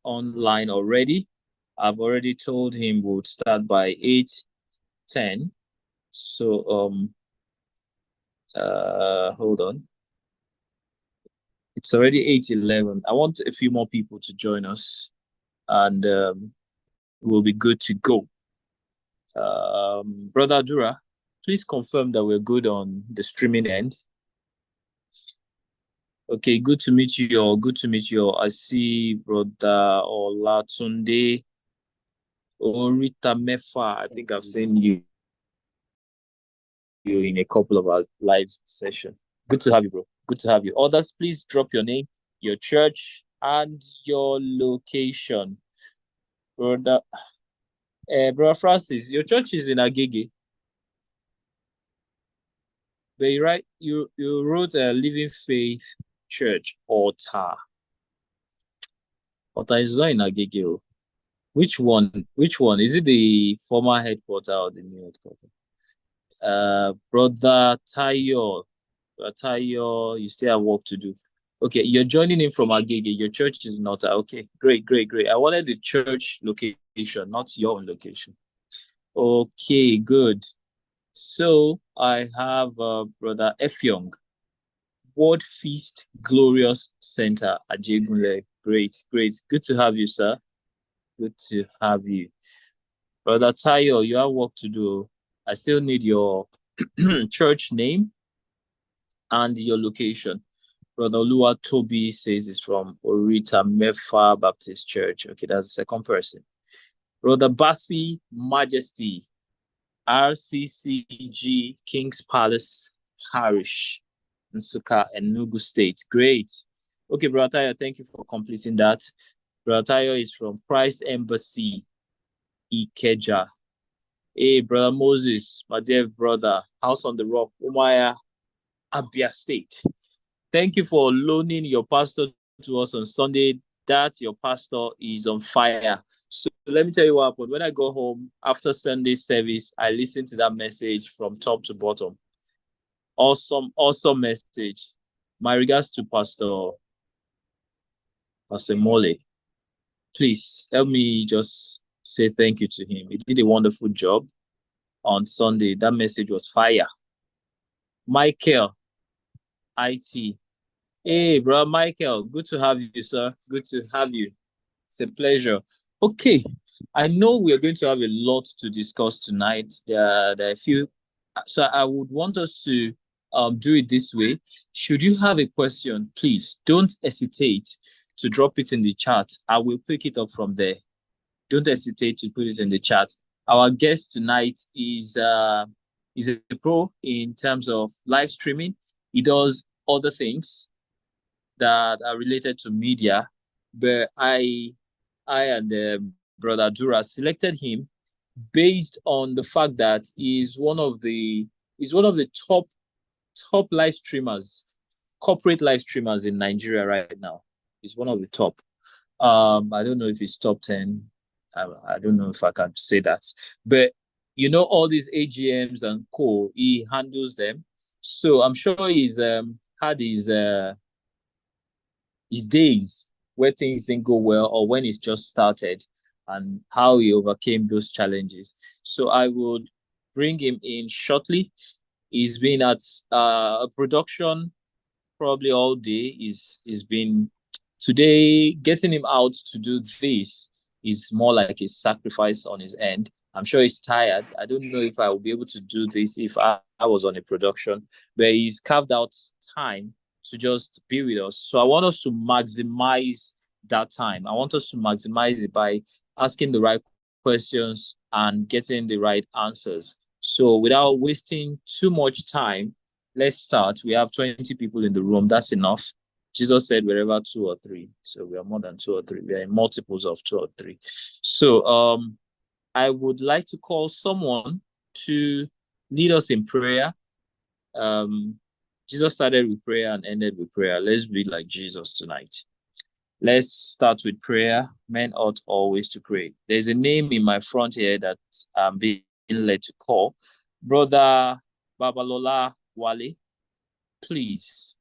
online already. I've already told him we'll start by 8:10. So hold on. It's already 8:11. I want a few more people to join us, and we'll be good to go. Brother Dura, please confirm that we're good on the streaming end. Okay, good to meet you all. Good to meet you all. I see Brother Olatunde Orita Mefa. I think I've seen you in a couple of our live session. Good to have you, bro. Good to have you. Others, please drop your name, your church, and your location. Brother, Brother Francis, your church is in Agege. But you wrote a Living Faith Church Altar. Altar is not in Agege. Which one? Which one? Is it the former headquarters or the new headquarters? Brother Tayo, you still have work to do. Okay, you're joining in from Agege. Your church is not. Okay, great. I wanted the church location, not your own location. Okay, good. So I have Brother Efyong, Word Feast Glorious Center at Jegunle. Great. Good to have you, sir. Good to have you. Brother Tayo, you have work to do. I still need your church name and your location. Brother Lua Toby says it's from Orita Mefa Baptist Church. Okay, that's the second person. Brother Bassi Majesty, RCCG King's Palace Parish, Nsukka, Enugu State. Great. Okay, Brother Tayo, thank you for completing that. Brother Tayo is from Christ Embassy, Ikeja. Hey, Brother Moses, my dear brother, House on the Rock, Umaya, Abia State. Thank you for loaning your pastor to us on Sunday. That your pastor is on fire. So let me tell you what happened. When I go home after Sunday service, I listen to that message from top to bottom. Awesome message. My regards to Pastor Mole. Please help me just say thank you to him. He did a wonderful job on Sunday. That message was fire. Michael, IT. Hey, bro, Michael, good to have you, sir. Good to have you. It's a pleasure. Okay, I know we're going to have a lot to discuss tonight. There are a few, so I would want us to do it this way. Should you have a question, please don't hesitate to drop it in the chat. I will pick it up from there. Don't hesitate to put it in the chat. Our guest tonight is a pro in terms of live streaming. He does other things that are related to media, but I and Brother Dura selected him based on the fact that he's one of the top live streamers, corporate live streamers in Nigeria right now. He's one of the top. I don't know if he's top 10. I don't know if I can say that, but you know, all these AGMs and co, he handles them. So I'm sure he's had his days where things didn't go well or when it's just started and how he overcame those challenges. So I would bring him in shortly. He's been at a production probably all day. He's been today getting him out to do this is more like a sacrifice on his end. I'm sure he's tired. I don't know if I will be able to do this if I was on a production, but he's carved out time to just be with us. So I want us to maximize that time. I want us to maximize it by asking the right questions and getting the right answers. So without wasting too much time, let's start. We have 20 people in the room. That's enough. Jesus said wherever 2 or 3. So we are more than 2 or 3. We are in multiples of 2 or 3. So I would like to call someone to lead us in prayer. Jesus started with prayer and ended with prayer. Let's be like Jesus tonight. Let's start with prayer. Men ought always to pray. There's a name in my front here that I'm being led to call. Brother Babalola Wale, please,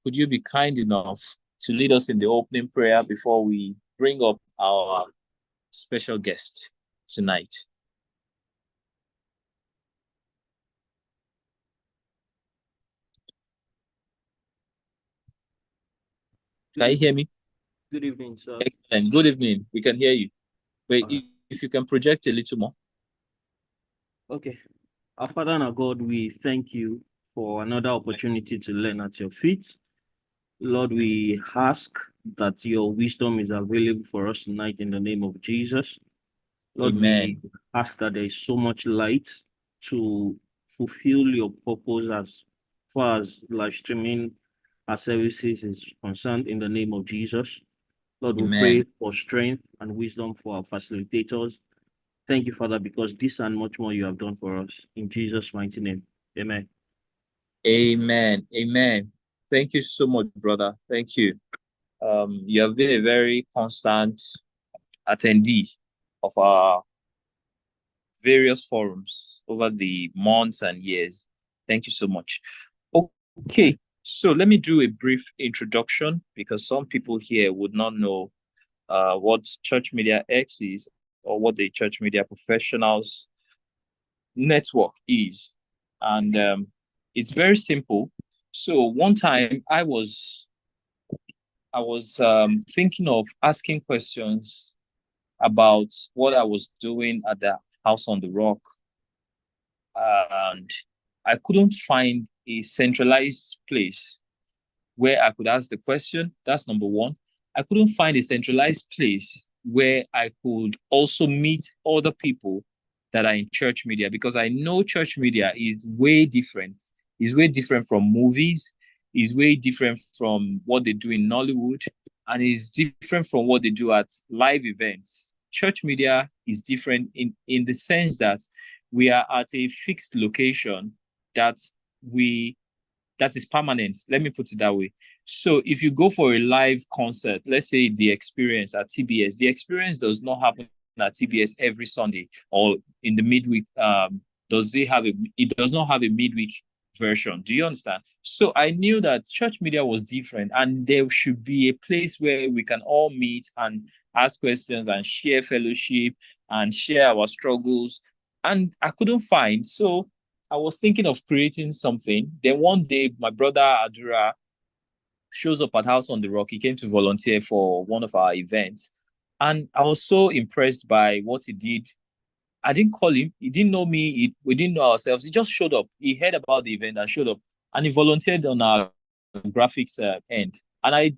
could you be kind enough to lead us in the opening prayer before we bring up our special guest tonight. Can you hear me? Good evening, sir. Excellent. Good evening. We can hear you. Wait, if you can project a little more. Okay. Our Father and our God, we thank you for another opportunity to learn at your feet. Lord, we ask that your wisdom is available for us tonight in the name of Jesus. Lord, we Amen. ask that there is so much light to fulfill your purpose as far as live streaming our services is concerned in the name of Jesus. Lord, we Amen. pray for strength and wisdom for our facilitators. Thank you, Father, because this and much more you have done for us. In Jesus' mighty name. Amen. Amen. Amen. Thank you so much, brother. Thank you. You have been a very constant attendee of our various forums over the months and years. Thank you so much. Okay, so let me do a brief introduction because some people here would not know what Church Media X is or what the Church Media Professionals Network is. And it's very simple. So one time I was thinking of asking questions about what I was doing at the House on the Rock, and I couldn't find a centralized place where I could ask the question. That's number one. I couldn't find a centralized place where I could also meet other people that are in church media, because I know church media is way different. Is way different from movies, is way different from what they do in Nollywood, and is different from what they do at live events. Church media is different in the sense that we are at a fixed location that we that is permanent. Let me put it that way. So if you go for a live concert, let's say the experience at TBS, the experience does not happen at TBS every Sunday or in the midweek. It does not have a midweek version. Do you understand? So I knew that church media was different and there should be a place where we can all meet and ask questions and share fellowship and share our struggles. And I couldn't find. So I was thinking of creating something. Then one day, my brother Adura shows up at House on the Rock. He came to volunteer for one of our events. And I was so impressed by what he did. I didn't call him. He didn't know me. We didn't know ourselves. He just showed up. He heard about the event and showed up. And he volunteered on our graphics end. And I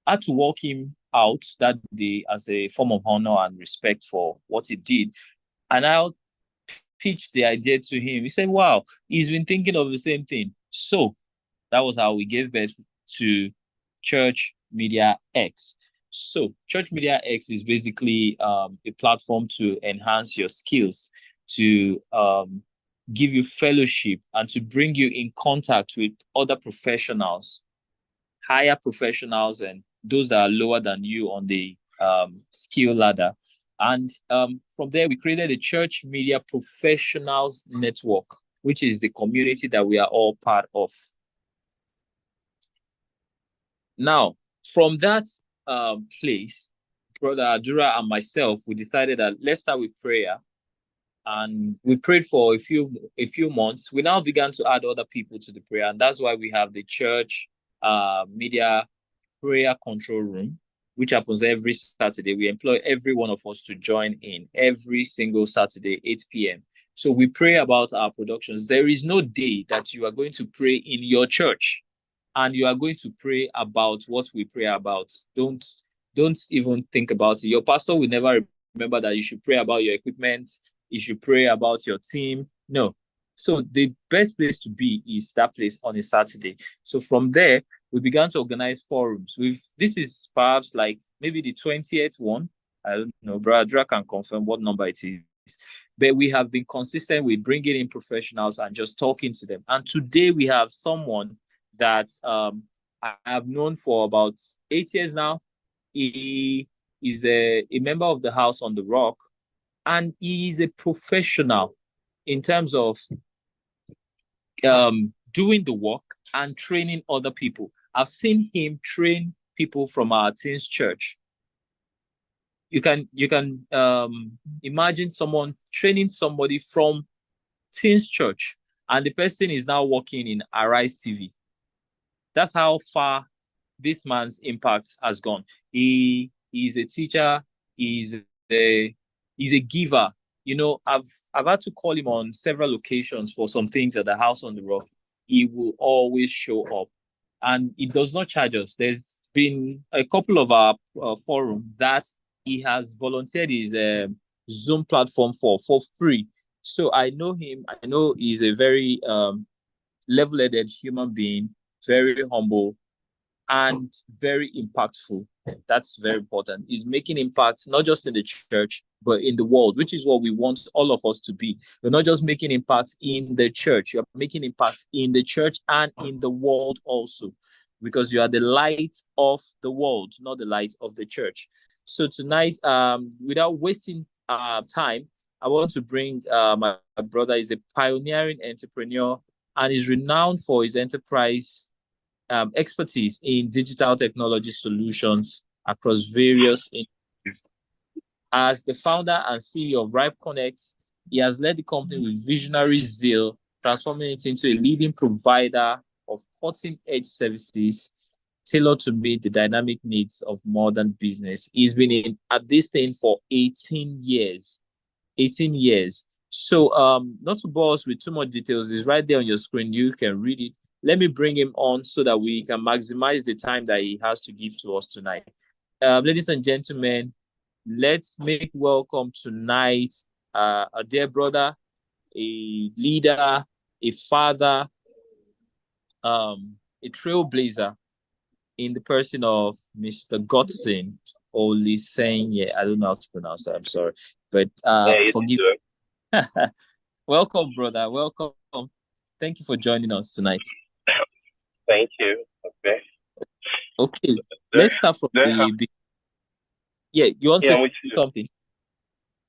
had to walk him out that day as a form of honor and respect for what he did. And I pitched the idea to him. He said, wow, he's been thinking of the same thing. So that was how we gave birth to Church Media X. So Church Media X is basically a platform to enhance your skills, to give you fellowship, and to bring you in contact with other professionals, higher professionals, and those that are lower than you on the skill ladder. And from there, we created a Church Media Professionals Network, which is the community that we are all part of. Now, from that place, Brother Adura and myself, we decided that let's start with prayer. And we prayed for a few months. We now began to add other people to the prayer, and that's why we have the church media prayer control room, which happens every Saturday. We employ every one of us to join in every single Saturday, 8 p.m. So we pray about our productions. There is no day that you are going to pray in your church and you are going to pray about what we pray about. Don't even think about it. Your pastor will never remember that you should pray about your equipment, you should pray about your team. No. So the best place to be is that place on a Saturday. So from there, we began to organize forums. This is perhaps like maybe the 20th one. I don't know, Brother can confirm what number it is. But we have been consistent with bringing in professionals and just talking to them. And today we have someone that I have known for about 8 years now. He is a member of the House on the Rock, and he is a professional in terms of doing the work and training other people. I've seen him train people from our teens church. you can imagine someone training somebody from Teens Church, and the person is now working in Arise TV. That's how far this man's impact has gone. He is a teacher. He's a he's a giver. I've had to call him on several occasions for some things at the House on the Rock. He will always show up, and it does not charge us. There's been a couple of our forum that he has volunteered his Zoom platform for free. So I know him. I know he's a very level-headed human being, very humble, and very impactful. That's very important. Is making impact not just in the church, but in the world, which is what we want all of us to be. You're not just making impact in the church, you're making impact in the church and in the world also, because you are the light of the world, not the light of the church. So tonight, without wasting time, I want to bring my brother. Is a pioneering entrepreneur and is renowned for his enterprise expertise in digital technology solutions across various industries. As the founder and CEO of Ripe Connect, he has led the company with visionary zeal, transforming it into a leading provider of cutting-edge services tailored to meet the dynamic needs of modern business. He's been at this thing for 18 years. 18 years. So not to bore us with too much details, it's right there on your screen. You can read it. Let me bring him on so that we can maximize the time that he has to give to us tonight. Ladies and gentlemen, let's make welcome tonight a dear brother, a leader, a father, a trailblazer in the person of Mr. Godson Olisenye. I don't know how to pronounce that. I'm sorry, but forgive. Welcome, brother. Welcome. Thank you for joining us tonight. Thank you. Okay. Okay. Let's start from the. Yeah, you want to say something?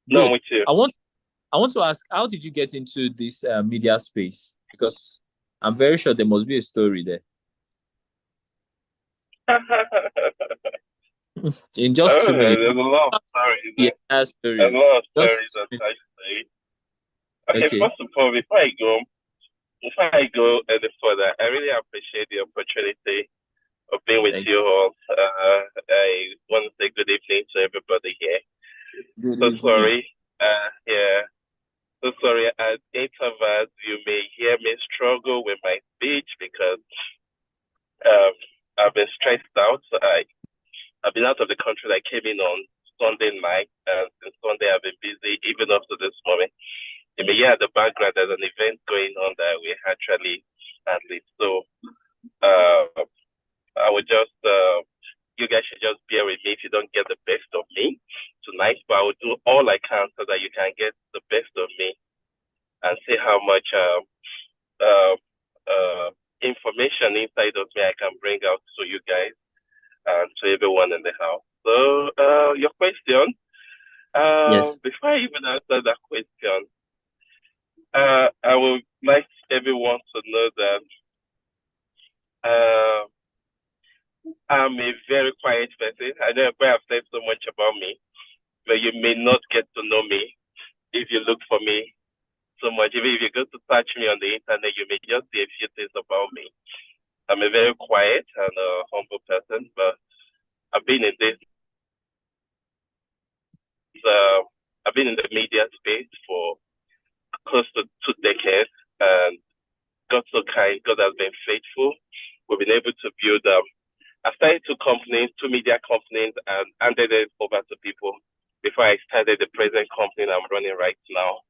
No, I'm with you. I want to ask, how did you get into this media space? Because I'm very sure there must be a story there. In just 2 minutes. There's a lot of stories. Yeah, story. There's a lot of stories attached to it. Okay, first of all, before I go any further, I really appreciate the opportunity of being with you all. I want to say good evening to everybody here. Good evening. Sorry. So sorry, at intervals you may hear me struggle with my speech because I've been stressed out. I've been out of the country. I came in on Sunday night, and since Sunday I've been busy even up to this moment. You may hear at the background there's an event going on that we actually handling. So I would just you guys should just bear with me if you don't get the best of me tonight, but I will do all I can so that you can get the best of me and see how much information inside of me I can bring out to you guys and to everyone in the house. So your question, yes. Before I even answer that question, I would like everyone to know that I'm a very quiet person. I know I have said so much about me, but you may not get to know me if you look for me so much. Even if you go to search me on the internet, you may just see a few things about me. I'm a very quiet and humble person, but I've been in this. I've been in the media space for close to 2 decades, and God so kind. God has been faithful. We've been able to build. I started 2 companies, 2 media companies, and handed it over to people before I started the present company I'm running right now,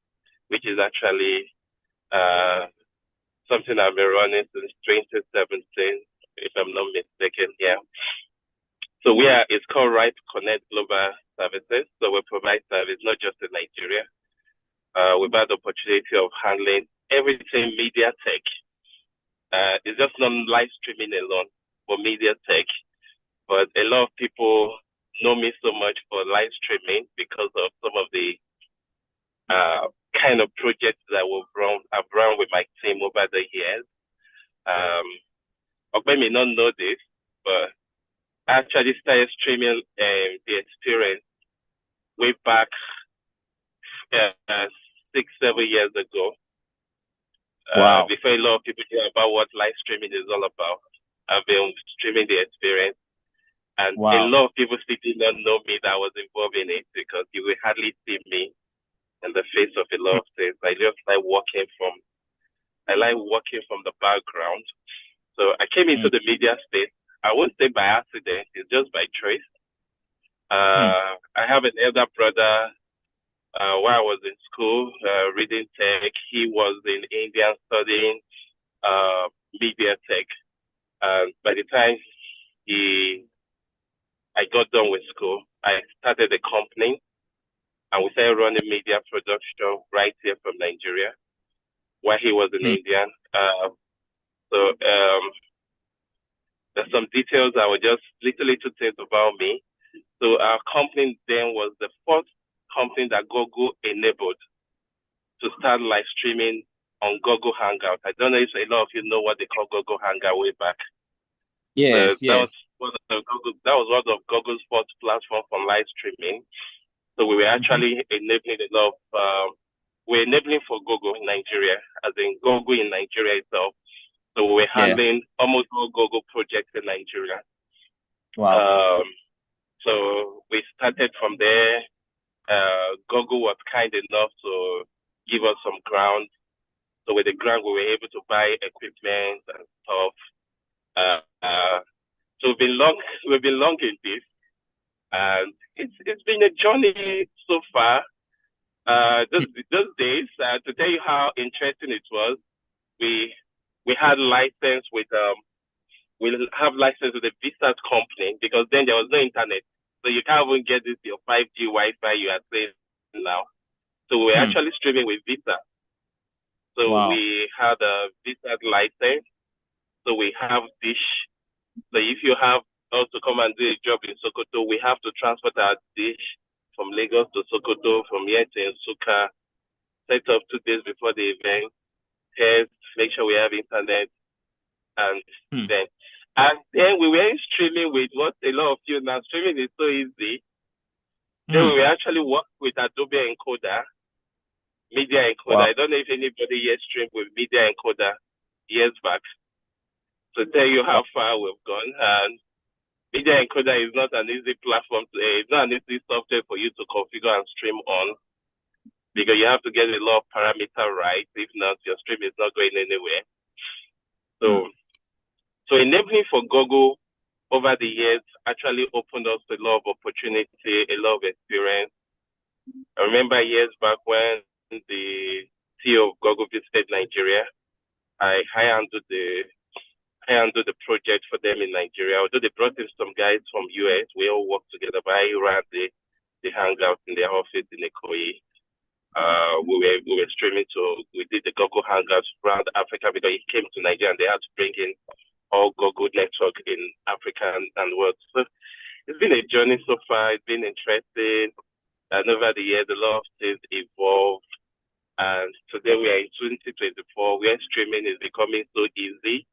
which is actually something I've been running since 2017, if I'm not mistaken. Yeah. So it's called Ripe Connect Global Services. So we provide service not just in Nigeria. We've had the opportunity of handling everything media tech. It's just not live streaming alone, but media tech. But a lot of people know me so much for live streaming because of some of the kind of projects that I've run with my team over the years. Ogbe may not know this, but I actually started streaming the experience way back 6-7 years ago. Wow. Before a lot of people hear about what live streaming is all about, I've been streaming the experience. And a Wow. lot of people still did not know me that I was involved in it, because you will hardly see me in the face of a lot of things. I like working from the background. So I came into the media space. I won't say by accident, it's just by choice. I have an elder brother. While I was in school, reading tech, he was in India studying media tech. By the time I got done with school, I started a company, and we started running media production right here from Nigeria, while he was in India. So there's some details I will just little things about me. So our company then was the first company that Google enabled to start live streaming on Google Hangout. I don't know if a lot of you know what they call Google Hangout way back. Yes, That yes. was one of Google's first platform for live streaming. So we were actually enabling a lot of we're enabling for Google in Nigeria, as in Google in Nigeria itself. So we're handling almost all Google projects in Nigeria. Wow. So we started from there. Google was kind enough to give us some ground. So with the ground, we were able to buy equipment and stuff. So we've been long in this, and it's been a journey so far. Those days, to tell you how interesting it was, we had license with we have license with a visa company, because then there was no internet, so you can't even get this your 5G Wi-Fi you are saying now. So we're actually streaming with visa. So we had a visa license. So we have dish. So if you have also come and do a job in Sokoto, we have to transfer our dish from Lagos to Sokoto, from here to Nsuka, set up 2 days before the event, test, make sure we have internet, and then. And then we were streaming with what a lot of you now, streaming is so easy. Then we actually worked with Adobe Encoder, Media Encoder. I don't know if anybody here streamed with Media Encoder years back. To tell you how far we've gone. And Media Encoder is not an easy platform. It's not an easy software for you to configure and stream on, because you have to get a lot of parameter right. If not, your stream is not going anywhere. So enabling for Google over the years actually opened us a lot of opportunity, a lot of experience. I remember years back when the CEO of Google visited Nigeria, I handled the project for them in Nigeria. Although they brought in some guys from US, we all worked together, but I ran the hangout in their office in Ikoyi. We were streaming, we did the Google Hangouts around Africa, because it came to Nigeria and they had to bring in all Google network in Africa and world. So it's been a journey so far. It's been interesting. And over the years, a lot of things evolved. And today we are in 2024, where streaming is becoming so easy.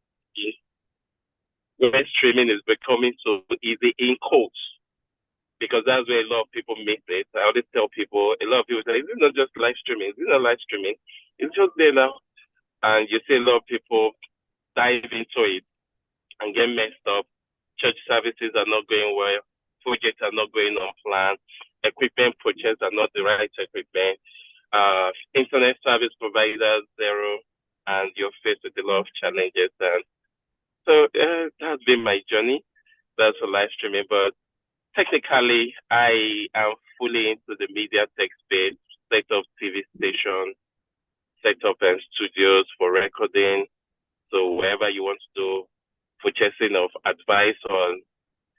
Where streaming is becoming so easy in quotes, because that's where a lot of people miss it. I always tell people, a lot of people say, it's not just live streaming. It's not live streaming. It's just there now. And you see a lot of people dive into it and get messed up. Church services are not going well. Projects are not going on plan. Equipment purchased are not the right equipment. Internet service providers, zero. And you're faced with a lot of challenges. And so that's been my journey. That's for live streaming. But technically, I am fully into the media tech space, set up TV stations, set up studios for recording. So wherever you want to do purchasing of advice on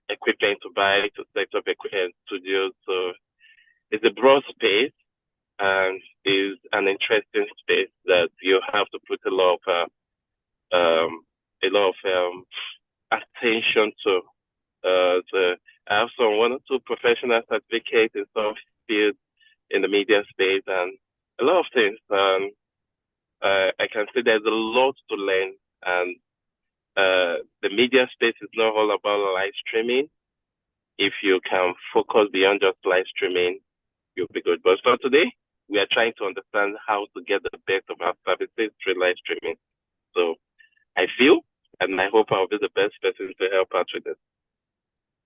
equipment to buy to set up equipment studios. So it's a broad space and is an interesting space that you have to put a lot of attention to. I have some 1 or 2 professional certificates in some fields in the media space and a lot of things. I can say there's a lot to learn, and the media space is not all about live streaming. If you can focus beyond just live streaming, you'll be good. But for today, we are trying to understand how to get the best of our services through live streaming. So I feel and I hope I'll be the best person to help out with this.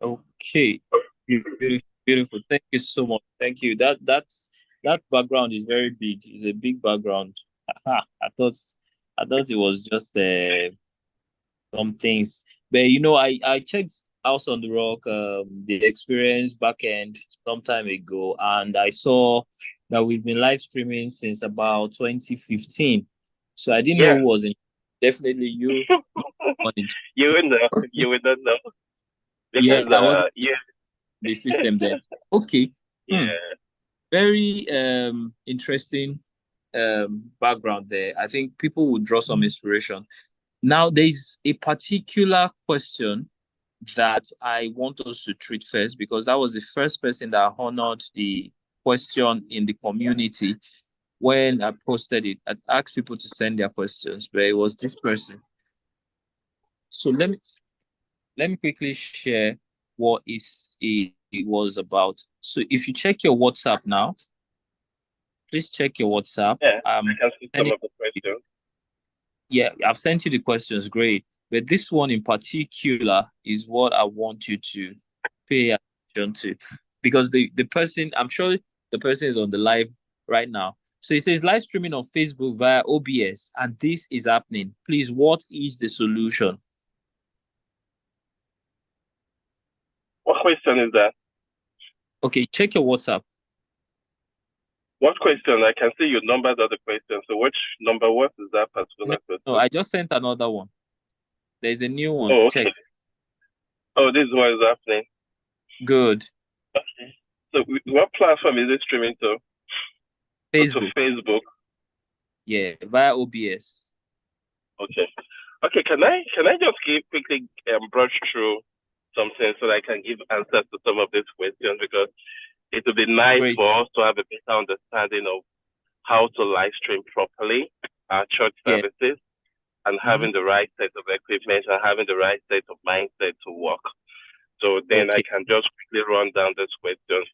Okay. Beautiful, beautiful. Thank you so much. Thank you. That background is very big. It's a big background. Aha, I thought it was just some things. But I checked House on the Rock, the experience back end some time ago, and I saw that we've been live streaming since about 2015. So I didn't know who was in. Definitely you. You would know. You would not know. Because I was the system then. Okay. Yeah. Very interesting background there. I think people will draw some inspiration. Now, there's a particular question that I want us to treat first, because that was the first person that honored the question in the community when I posted it. I asked people to send their questions, but it was this person. So let me quickly share what it was about. So if you check your WhatsApp now, please check your WhatsApp. Yeah, I can see some of the questions. Yeah, I've sent you the questions. Great. But this one in particular is what I want you to pay attention to, because the person, I'm sure the person is on the live right now. So it says live streaming on Facebook via OBS, and this is happening. Please, what is the solution? What question is that? Okay, check your WhatsApp. What question? I can see your numbers of the question. So which number, what is that particular question? No, I just sent another one. There's a new one. Oh, okay. Check. Oh, this one is happening. Good. Okay. So what platform is it streaming to? Facebook. To Facebook. Yeah, via OBS. Okay. Okay, can I just quickly brush through something so that I can give answers to some of these questions, because it would be nice for us to have a better understanding of how to live stream properly our church services, and having the right set of equipment and having the right set of mindset to work. So then I can just quickly run down these questions.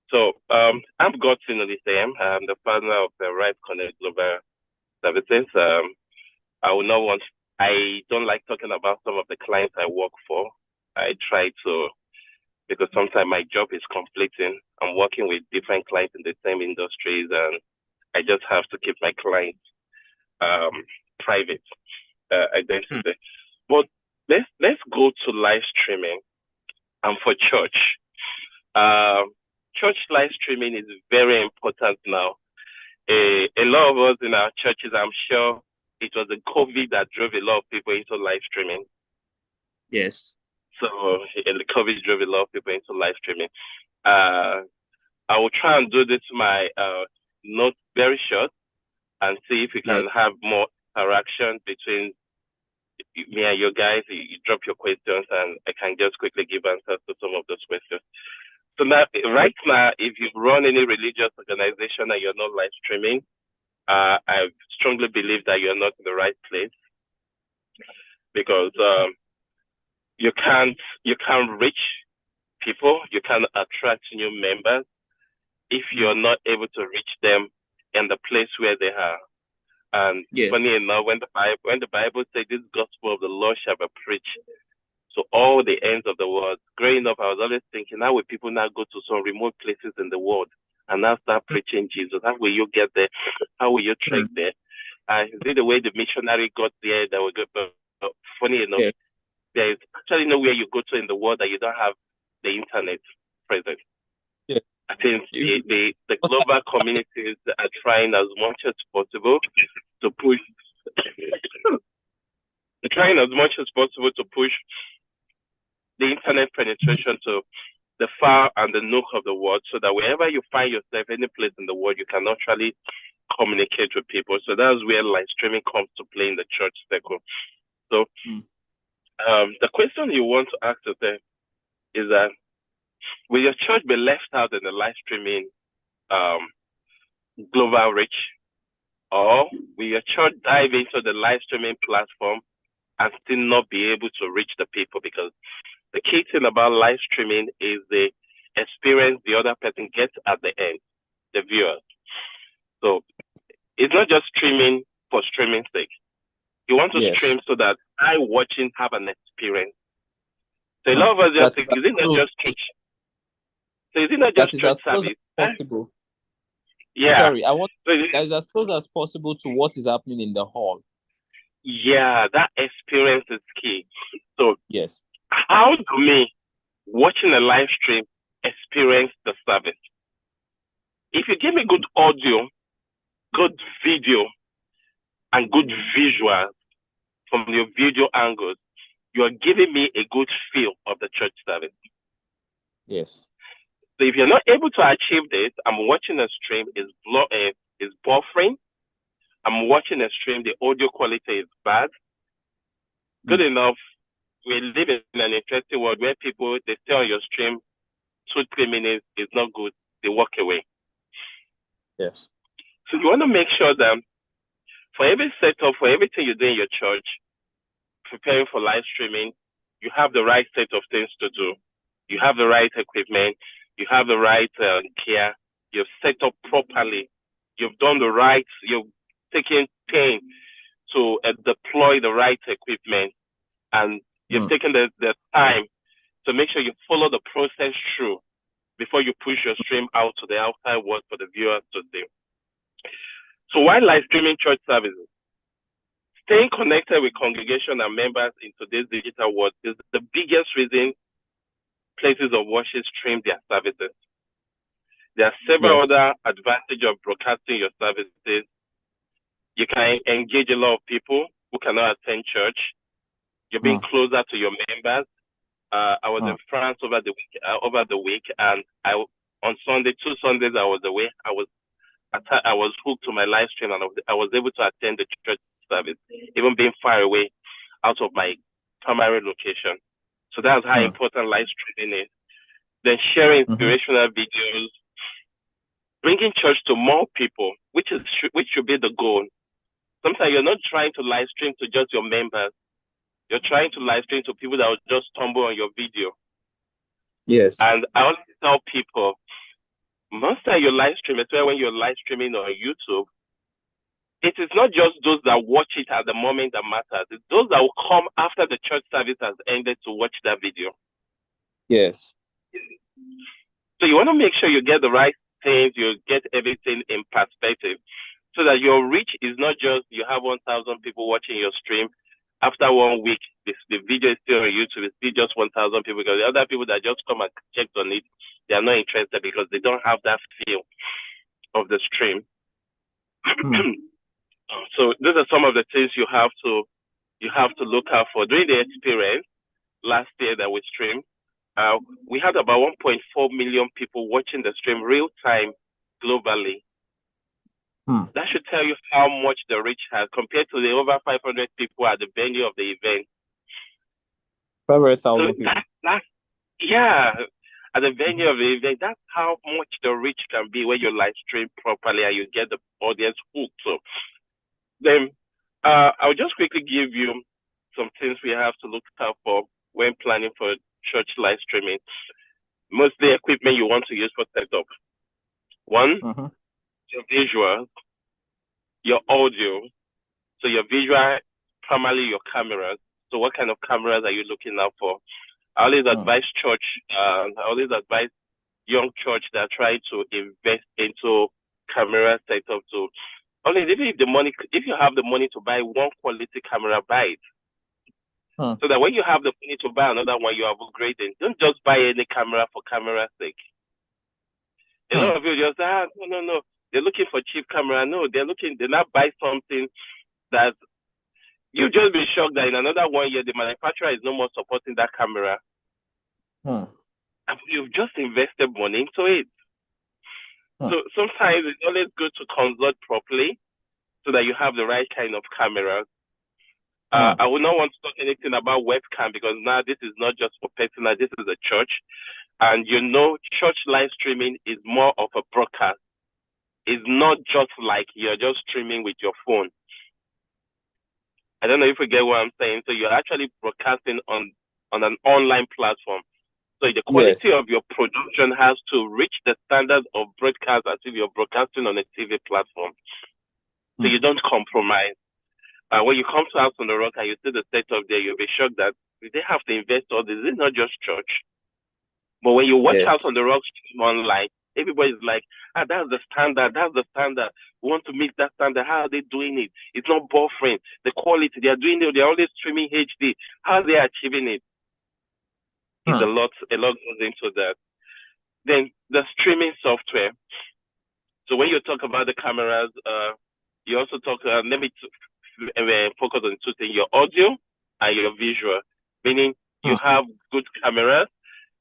So I'm Godson Olisem. I'm the partner of the Right Connect Global Services. I don't like talking about some of the clients I work for. I try to, because sometimes my job is conflicting. I'm working with different clients in the same industries, and I just have to keep my clients private identity. But let's go to live streaming. And for church, church live streaming is very important now. A lot of us in our churches, I'm sure it was the COVID that drove a lot of people into live streaming. Yes. So the COVID drove a lot of people into live streaming. I will try and do this my notes very short and see if we can have more interaction between me and you guys. You drop your questions and I can just quickly give answers to some of those questions. So now, right now, if you run any religious organization and you're not live streaming, I strongly believe that you're not in the right place, because you can't reach people, you can't attract new members if you're not able to reach them in the place where they are. And funny enough, when the Bible says this gospel of the Lord shall be preached to all the ends of the world, growing up, I was always thinking, how will people now go to some remote places in the world and now start preaching Jesus? How will you get there? How will you trek there? Is it the way the missionary got there that we go? But funny enough, there is actually nowhere you go to in the world that you don't have the internet present. I think the global communities are trying as much as possible to push. They're trying as much as possible to push the internet penetration to the far and the nook of the world, so that wherever you find yourself, any place in the world, you can actually communicate with people. So that's where live streaming comes to play in the church circle. So the question you want to ask yourself is that, will your church be left out in the live streaming global reach? Or will your church dive into the live streaming platform and still not be able to reach the people? Because the key thing about live streaming is the experience the other person gets at the end. the viewers. So it's not just streaming for streaming sake. You want to stream so that I watching have an experience. So a lot of us just think, is it not just church? So is it not just church service? Possible. Yeah. Sorry, I want that is as close as possible to what is happening in the hall. Yeah, that experience is key. So yes, how do me watching a live stream experience the service? If you give me good audio, good video, and good visuals from your video angles, you are giving me a good feel of the church service. Yes. So if you're not able to achieve this, I'm watching a stream is buffering. I'm watching a stream, the audio quality is bad. Good enough. We live in an interesting world where people, they stay on your stream 2-3 minutes is not good. They walk away. Yes. So you want to make sure that for every setup, for everything you do in your church, preparing for live streaming, you have the right set of things to do. You have the right equipment. You have the right gear. You've set up properly. You've done the right, you've taken pain to deploy the right equipment. And you've taken the time to make sure you follow the process through before you push your stream out to the outside world for the viewers to see. So while live streaming church services, staying connected with congregation and members in today's digital world is the biggest reason places of worship stream their services. There are several other advantages of broadcasting your services. You can engage a lot of people who cannot attend church. You're being closer to your members. I was in France over the week, and on Sunday, 2 Sundays I was away. I was hooked to my live stream, and I was able to attend the church service, even being far away out of my primary location. So that's how important live streaming is. Then sharing inspirational videos, bringing church to more people, which should be the goal. Sometimes you're not trying to live stream to just your members. You're trying to live stream to people that will just stumble on your video. Yes. And I always tell people, most of your live stream, especially when you're live streaming on YouTube, it is not just those that watch it at the moment that matters. It's those that will come after the church service has ended to watch that video. Yes. So you want to make sure you get the right things, you get everything in perspective, so that your reach is not just you have 1,000 people watching your stream. After 1 week, the video is still on YouTube. It's still just 1,000 people, because the other people that just come and check on it, they are not interested because they don't have that feel of the stream. So those are some of the things you have to look out for. During the experience last year that we streamed, we had about 1.4 million people watching the stream real time globally. That should tell you how much the reach has compared to the over 500 people at the venue of the event. 500,000 people. At the venue of the event, that's how much the reach can be when you live stream properly and you get the audience hooked. So then I'll just quickly give you some things we have to look out for when planning for church live streaming. Mostly equipment you want to use for setup. One, your visual, your audio. So your visual, primarily your cameras. So what kind of cameras are you looking out for? I always advise church, I always advise young church that try to invest into camera setup to only if you have the money to buy one quality camera, buy it. So that when you have the money to buy another one, you are upgrading. Don't just buy any camera for camera's sake. A lot of you just no. They're looking for cheap camera. No, they're not buy something that you just be shocked that in another 1 year the manufacturer is no more supporting that camera. And you've just invested money into it. So sometimes it's always good to consult properly so that you have the right kind of camera. I would not want to talk anything about webcam because now this is not just for personal, this is a church. And church live streaming is more of a broadcast. It's not just like you're just streaming with your phone. I don't know if you get what I'm saying. So you're actually broadcasting on an online platform. So the quality of your production has to reach the standard of broadcast as if you're broadcasting on a TV platform. So you don't compromise. When you come to House on the Rock and you see the setup there, you'll be shocked that they have to invest all this. It's not just church. But when you watch House on the Rock online, everybody's like, that's the standard. That's the standard. We want to meet that standard. How are they doing it? It's not buffering. The quality, they are doing it. They're always streaming HD. How are they achieving it? It's a lot goes into that. Then the streaming software. So when you talk about the cameras, you also talk, let me focus on two things, your audio and your visual, meaning you have good cameras.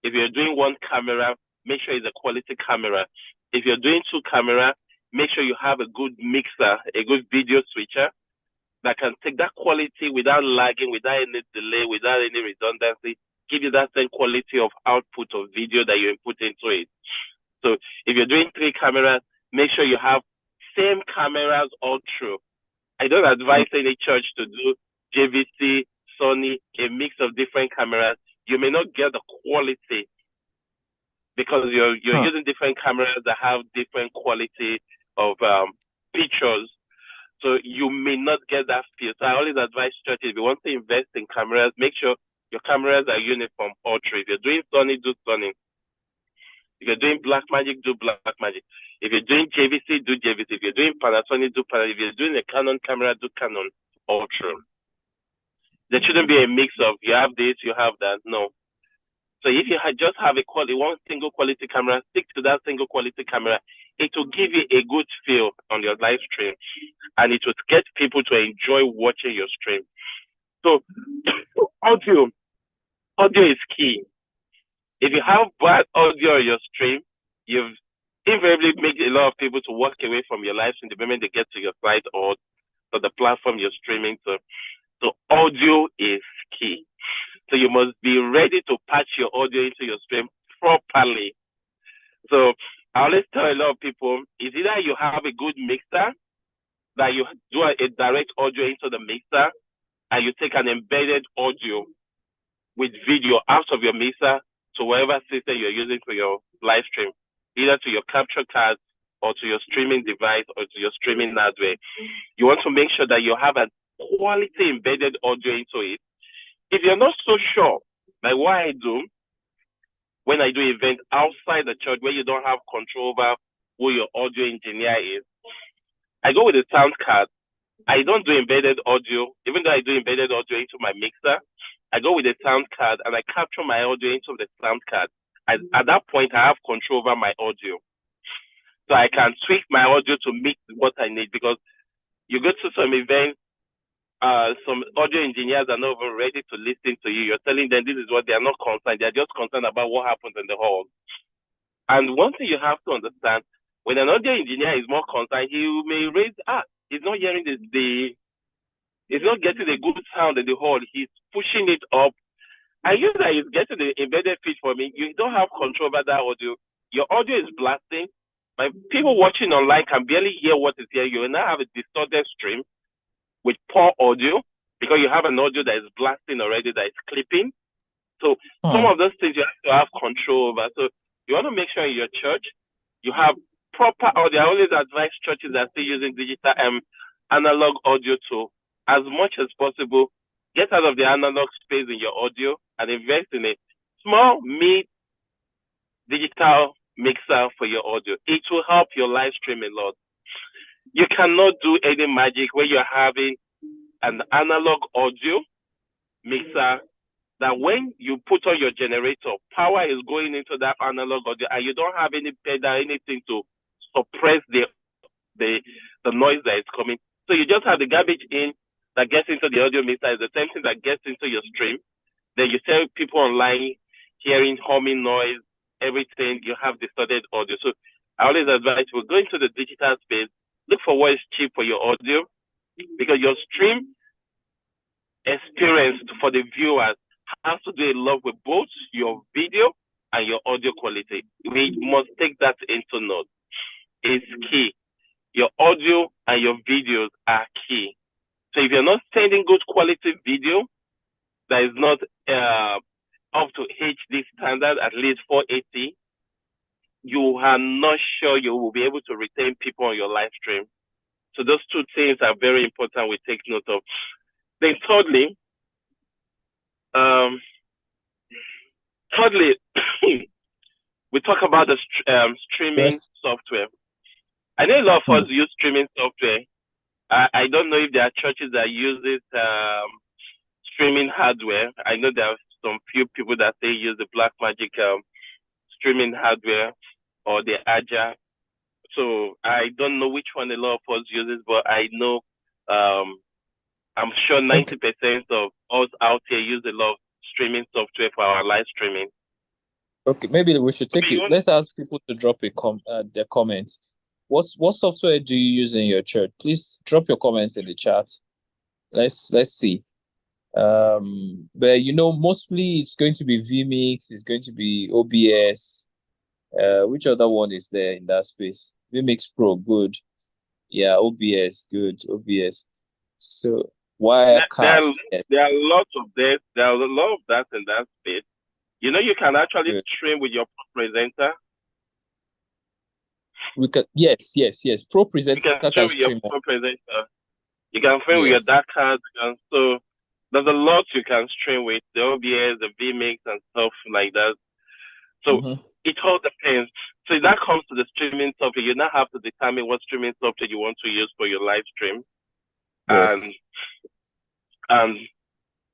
If you're doing one camera, make sure it's a quality camera. If you're doing two cameras, make sure you have a good mixer, a good video switcher that can take that quality without lagging, without any delay, without any redundancy, give you that same quality of output of video that you input into it. So if you're doing three cameras, make sure you have same cameras all through. I don't advise any church to do JVC, Sony, a mix of different cameras. You may not get the quality because you're using different cameras that have different quality of pictures. So you may not get that feel. So I always advise churches, if you want to invest in cameras, make sure your cameras are uniform all three. If you're doing Sony, do Sony. If you're doing Blackmagic, do Blackmagic. If you're doing JVC, do JVC. If you're doing Panasonic, do Panasonic. If you're doing a Canon camera, do Canon Ultra. There shouldn't be a mix of you have this, you have that. No. So if you just have one single quality camera, stick to that single quality camera. It will give you a good feel on your live stream, and it will get people to enjoy watching your stream. So audio is key. If you have bad audio on your stream, you've invariably made a lot of people to walk away from your live stream the moment they get to your site or to the platform you're streaming to. So audio is key. So you must be ready to patch your audio into your stream properly. So I always tell a lot of people, it's either you have a good mixer, that you do a direct audio into the mixer, and you take an embedded audio with video out of your mixer to whatever system you're using for your live stream, either to your capture card or to your streaming device or to your streaming hardware. You want to make sure that you have a quality embedded audio into it. If you're not so sure, like what I do when I do events outside the church where you don't have control over who your audio engineer is, I go with a sound card. I don't do embedded audio, even though I do embedded audio into my mixer. I go with a sound card and I capture my audio into the sound card. At that point, I have control over my audio. So I can tweak my audio to meet what I need, because you go to some events, some audio engineers are not even ready to listen to you. You're telling them this is what they are not concerned. They're just concerned about what happens in the hall. And one thing you have to understand, when an audio engineer is more concerned, he may raise, he's not hearing he's not getting a good sound in the hall. He's pushing it up. I use that he's getting the embedded pitch for me. You don't have control over that audio. Your audio is blasting. My people watching online can barely hear what is here. You will now have a distorted stream with poor audio because you have an audio that is blasting already, that is clipping. So some of those things you have to have control over. So you want to make sure in your church you have proper audio. I always advise churches that are still using digital analog audio to, as much as possible, get out of the analog space in your audio and invest in a small mid digital mixer for your audio. It will help your live stream a lot. You cannot do any magic where you're having an analog audio mixer that when you put on your generator, power is going into that analog audio and you don't have any pedal, anything to suppress the noise that is coming. So you just have the garbage in that gets into the audio mixer, is the same thing that gets into your stream. Then you tell people online hearing humming noise, everything, you have distorted audio. So I always advise you, go into the digital space, look for what is cheap for your audio, because your stream experience for the viewers has to do a lot with both your video and your audio quality. We must take that into note. It's key. Your audio and your videos are key. So if you're not sending good quality video that is not up to HD standard, at least 480, you are not sure you will be able to retain people on your live stream. So those two things are very important we take note of. Then thirdly, we talk about the streaming software. I know a lot of us use streaming software. I don't know if there are churches that use this streaming hardware. I know there are some few people that say use the Black Magic streaming hardware or the Aja. So I don't know which one a lot of us uses, but I know I'm sure 90% of us out here use a lot of streaming software for our live streaming. Okay, maybe we should take it. Let's ask people to drop their comments. What software do you use in your church? Please drop your comments in the chat. Let's see. But mostly it's going to be vMix, it's going to be OBS. Which other one is there in that space? vMix Pro, good. Yeah, OBS, good. OBS. So Wirecast. There are lots of this. There are a lot of that in that space. You know, you can actually stream with your presenter. We can, yes. Pro presenter. You can stream with your pro presenter. You can stream with your dark cards. So there's a lot you can stream with the OBS, the vMix, and stuff like that. So it all depends. So that comes to the streaming software. You now have to determine what streaming software you want to use for your live stream, and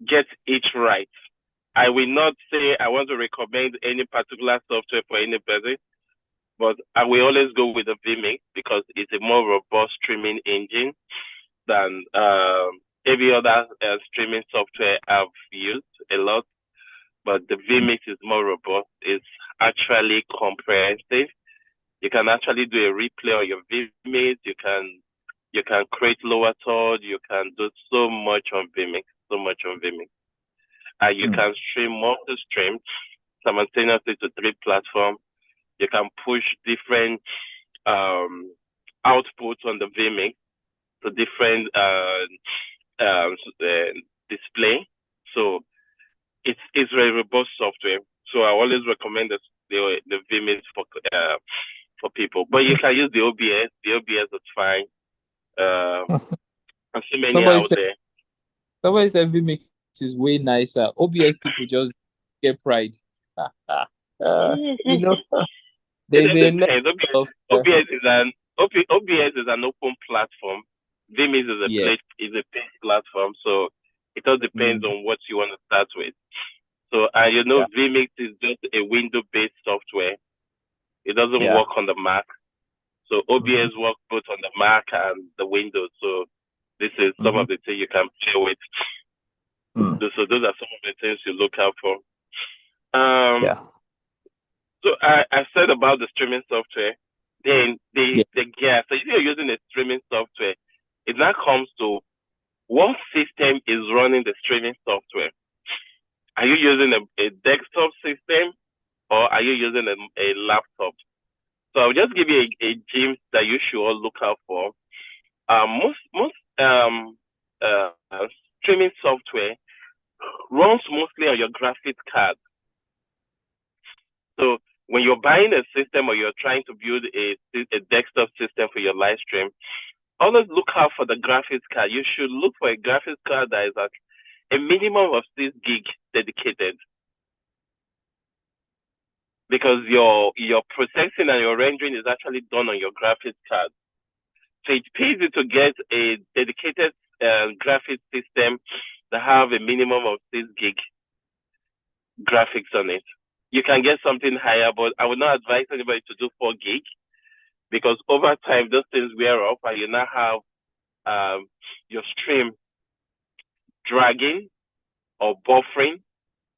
get it right. I will not say I want to recommend any particular software for anybody, but I will always go with the vMix because it's a more robust streaming engine than every other streaming software I've used a lot. But the vMix is more robust. It's actually comprehensive. You can actually do a replay on your vMix. You can create lower third. You can do so much on vMix. You can stream multi-stream simultaneously to 3 platforms. You can push different outputs on the vMix to different display. So it's very robust software. So I always recommend the vMix for people. But you can use the OBS. The OBS is fine. I see many out there. Somebody said vMix is way nicer. OBS people just get pride. There's OBS is an open platform. vMix is a paid platform, so it all depends on what you want to start with. So vMix is just a window-based software. It doesn't work on the Mac. So OBS works both on the Mac and the Windows. So this is some of the things you can play with. So those are some of the things you look out for. So I said about the streaming software. Then the gear. So if you're using a streaming software, it now comes to what system is running the streaming software. Are you using a desktop system or are you using a laptop? So I'll just give you a gem that you should all look out for. Most streaming software runs mostly on your graphics card. So when you're buying a system or you're trying to build a desktop system for your live stream, always look out for the graphics card. You should look for a graphics card that is at a minimum of 6 gig dedicated. Because your processing and your rendering is actually done on your graphics card. So it pays you to get a dedicated graphics system that have a minimum of 6 gig graphics on it. You can get something higher, but I would not advise anybody to do 4 gig because over time those things wear off and you now have your stream dragging or buffering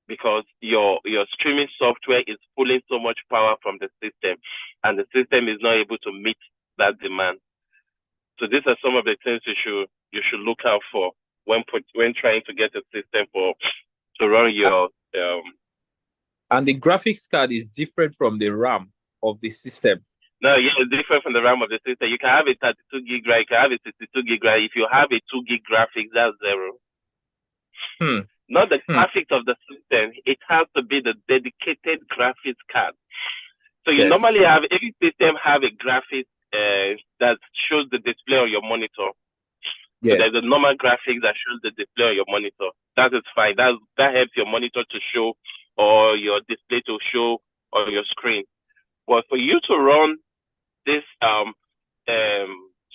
because your streaming software is pulling so much power from the system and the system is not able to meet that demand. So these are some of the things you should look out for when trying to get a system to run your And the graphics card is different from the RAM of the system. No, it's different from the RAM of the system. You can have a 32 gig RAM, you can have a 62 gig RAM. If you have a 2 gig graphics, that's 0. not the graphics of the system. It has to be the dedicated graphics card. So you normally have, every system have a graphics that shows the display on your monitor. So there's a normal graphics that shows the display on your monitor. That is fine. That helps your monitor to show, or your display to show on your screen. But for you to run this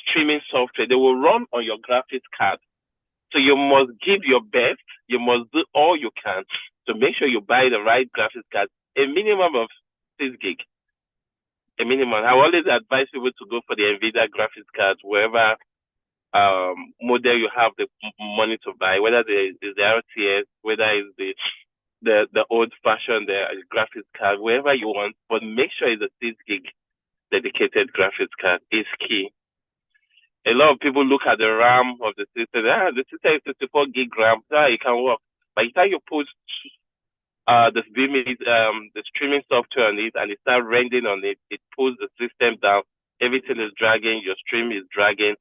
streaming software, they will run on your graphics card. So you must give your best. You must do all you can to make sure you buy the right graphics card. A minimum of 6 gig. A minimum. I always advise people to go for the NVIDIA graphics cards, wherever model you have the money to buy, whether it's the RTS, whether it's the old fashioned graphics card, wherever you want, but make sure it's a 6 gig dedicated graphics card is key. A lot of people look at the RAM of the system. The system is 64 gig RAM. It can work. By the time you put the streaming software on it and it starts rendering on it, it pulls the system down. Everything is dragging. Your stream is dragging.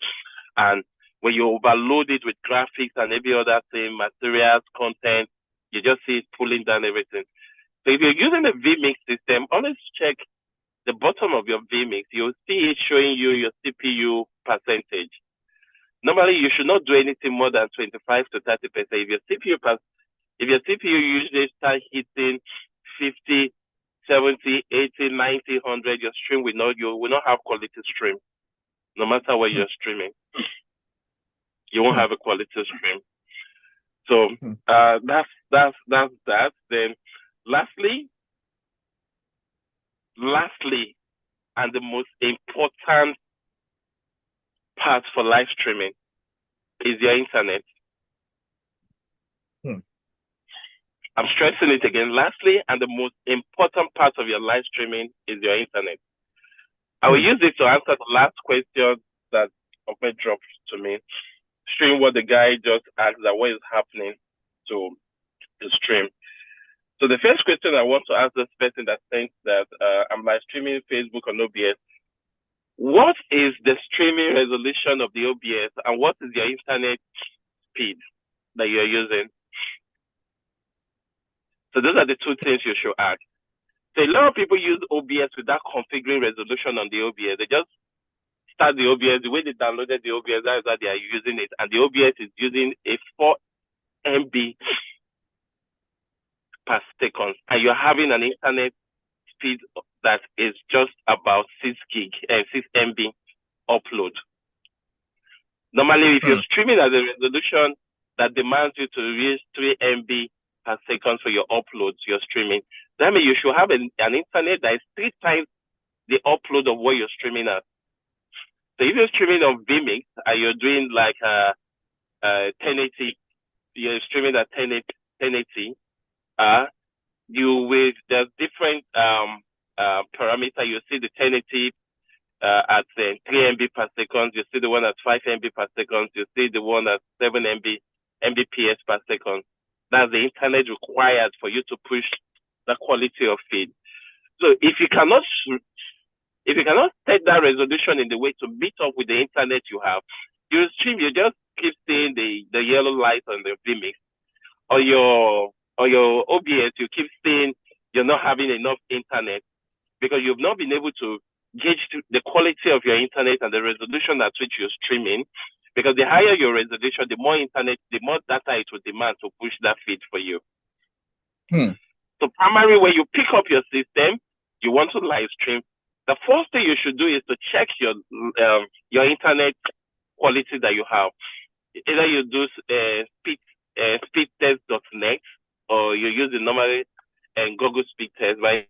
And when you overload it with graphics and every other thing, materials, content, you just see it pulling down everything. So if you're using a vMix system, always check the bottom of your vMix. You'll see it showing you your CPU percentage. Normally, you should not do anything more than 25 to 30%. If your CPU usually start hitting 50, 70, 80, 90, 100, your stream you will not have quality stream. No matter what you're streaming, you won't have a quality stream. So that's that. Then lastly, and the most important part for live streaming is your internet. I'm stressing it again. Lastly, and the most important part of your live streaming is your internet. I will use this to answer the last question that Ope dropped to me, showing what the guy just asked, that what is happening to the stream. So the first question I want to ask this person that thinks that I'm live streaming Facebook on OBS, what is the streaming resolution of the OBS and what is your internet speed that you're using? So those are the two things you should ask. So a lot of people use OBS without configuring resolution on the OBS. They just start the OBS, the way they downloaded the OBS, that's how they are using it. And the OBS is using a 4 MB per second. And you're having an internet speed that is just about 6 MB upload. Normally, if you're streaming at a resolution that demands you to reach 3 MB per second for your uploads, your streaming, that means you should have an internet that is 3 times the upload of what you're streaming at. So if you're streaming on vMix and you're doing like 1080, you're streaming at 1080, there's different parameter. You see the 1080 at 3 MB per second. You see the one at 5 MB per second. You see the one at 7 Mbps per second. That's the internet required for you to push the quality of feed. So if you cannot set that resolution in the way to meet up with the internet you have, you stream, you just keep seeing the yellow light on the vMix. Or your OBS, you keep seeing you're not having enough internet because you've not been able to gauge the quality of your internet and the resolution at which you're streaming. Because the higher your resolution, the more internet, the more data it will demand to push that feed for you. So primarily when you pick up your system, you want to live stream, the first thing you should do is to check your internet quality that you have. Either you do speedtest.net or you use the normally Google speed test, but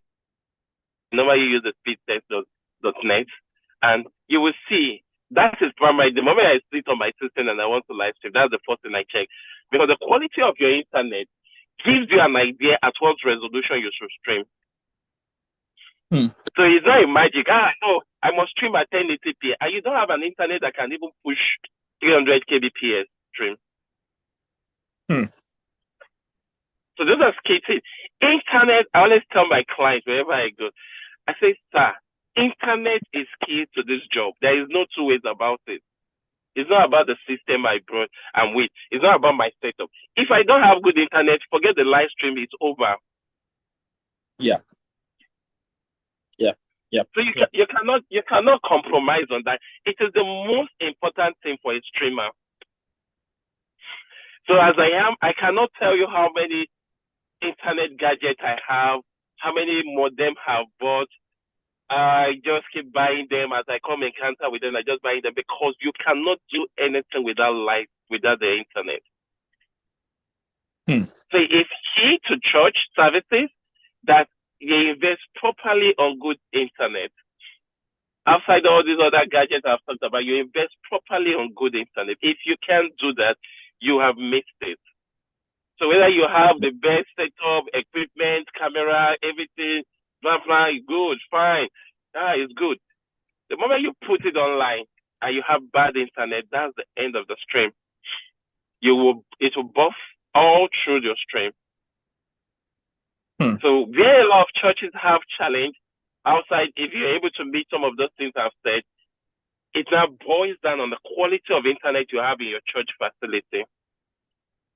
normally you use the speedtest.net, and you will see that is primary. The moment I sit on my system and I want to live stream, that's the first thing I check, because the quality of your internet gives you an idea at what resolution you should stream. So it's not a magic. No, I must stream at 1080p, and you don't have an internet that can even push 300 kbps stream. So those are skating. Internet, I always tell my clients wherever I go, I say, sir, internet is key to this job. There is no two ways about it. It's not about the system I'm with. It's not about my setup. If I don't have good internet, forget the live stream. It's over. Yeah. So you cannot compromise on that. It is the most important thing for a streamer. So as I cannot tell you how many internet gadgets I have, how many modem have bought. I just keep buying them as I come in contact with them. I just buy them because you cannot do anything without the internet. So it's key to church services that they invest properly on good internet. Outside all these other gadgets I've talked about, you invest properly on good internet. If you can't do that, you have missed it. So whether you have the best setup, equipment, camera, everything, blah, blah, good, fine. It's good. The moment you put it online and you have bad internet, that's the end of the stream. It will buff all through your stream. So very a lot of churches have challenge outside. If you're able to meet some of those things I've said, it now boils down on the quality of internet you have in your church facility.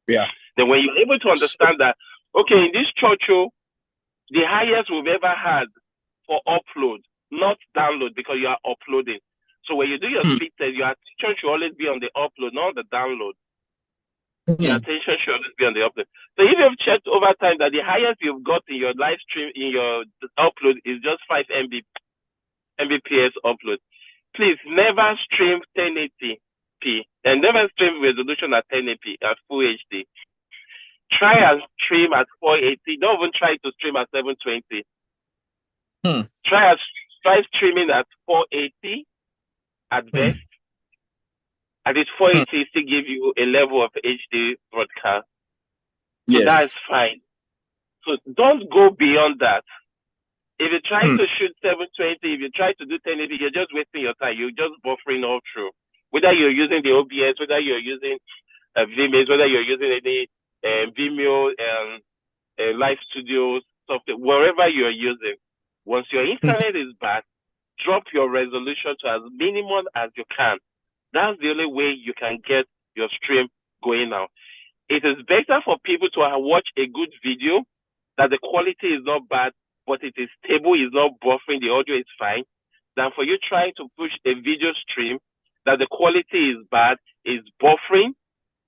Yeah. Then when you're able to understand that, okay, in this church, the highest we've ever had for upload, not download, because you are uploading. So when you do your speed test, your attention should always be on the upload, not the download. Your attention should always be on the upload. So if you've checked over time that the highest you've got in your live stream, in your upload, is just 5 Mbps upload, please never stream 1080p and never stream resolution at 1080p at full HD. Try and stream at 480. Don't even try to stream at 720. Try streaming at 480 at best. At this 480 still give you a level of HD broadcast. So that's fine. So don't go beyond that. If you try to shoot 720, if you try to do 1080, you're just wasting your time. You're just buffering all through. Whether you're using the OBS, whether you're using Vimeo, whether you're using any Vimeo and Live Studios, software, wherever you're using, once your internet is bad, drop your resolution to as minimum as you can. That's the only way you can get your stream going now. It is better for people to watch a good video that the quality is not bad, but it is stable, is not buffering, the audio is fine, than for you trying to push a video stream that the quality is bad, is buffering,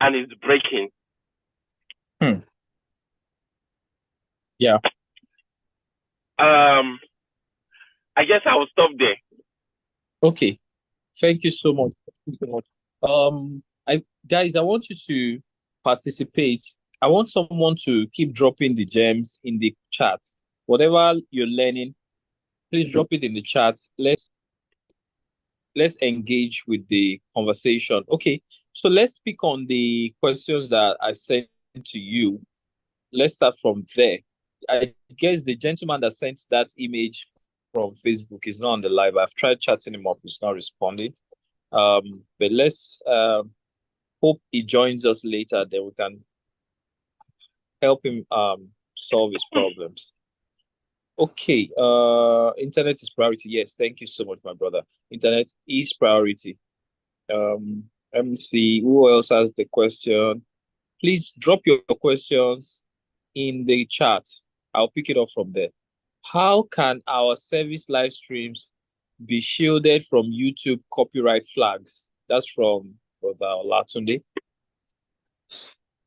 and is breaking. Yeah. I guess I will stop there. Okay. Thank you so much. Guys, I want you to participate. I want someone to keep dropping the gems in the chat. Whatever you're learning, please drop it in the chat. Let's engage with the conversation. Okay, so let's pick on the questions that I sent to you. Let's start from there. I guess the gentleman that sent that image from Facebook is not on the live. I've tried chatting him up. He's not responding. But let's hope he joins us later. Then we can help him solve his problems. Okay. Internet is priority. Yes, thank you so much, my brother. Internet is priority. Let me see who else has the question. Please drop your questions in the chat. I'll pick it up from there. How can our service live streams be shielded from YouTube copyright flags? That's from Brother Olatunde.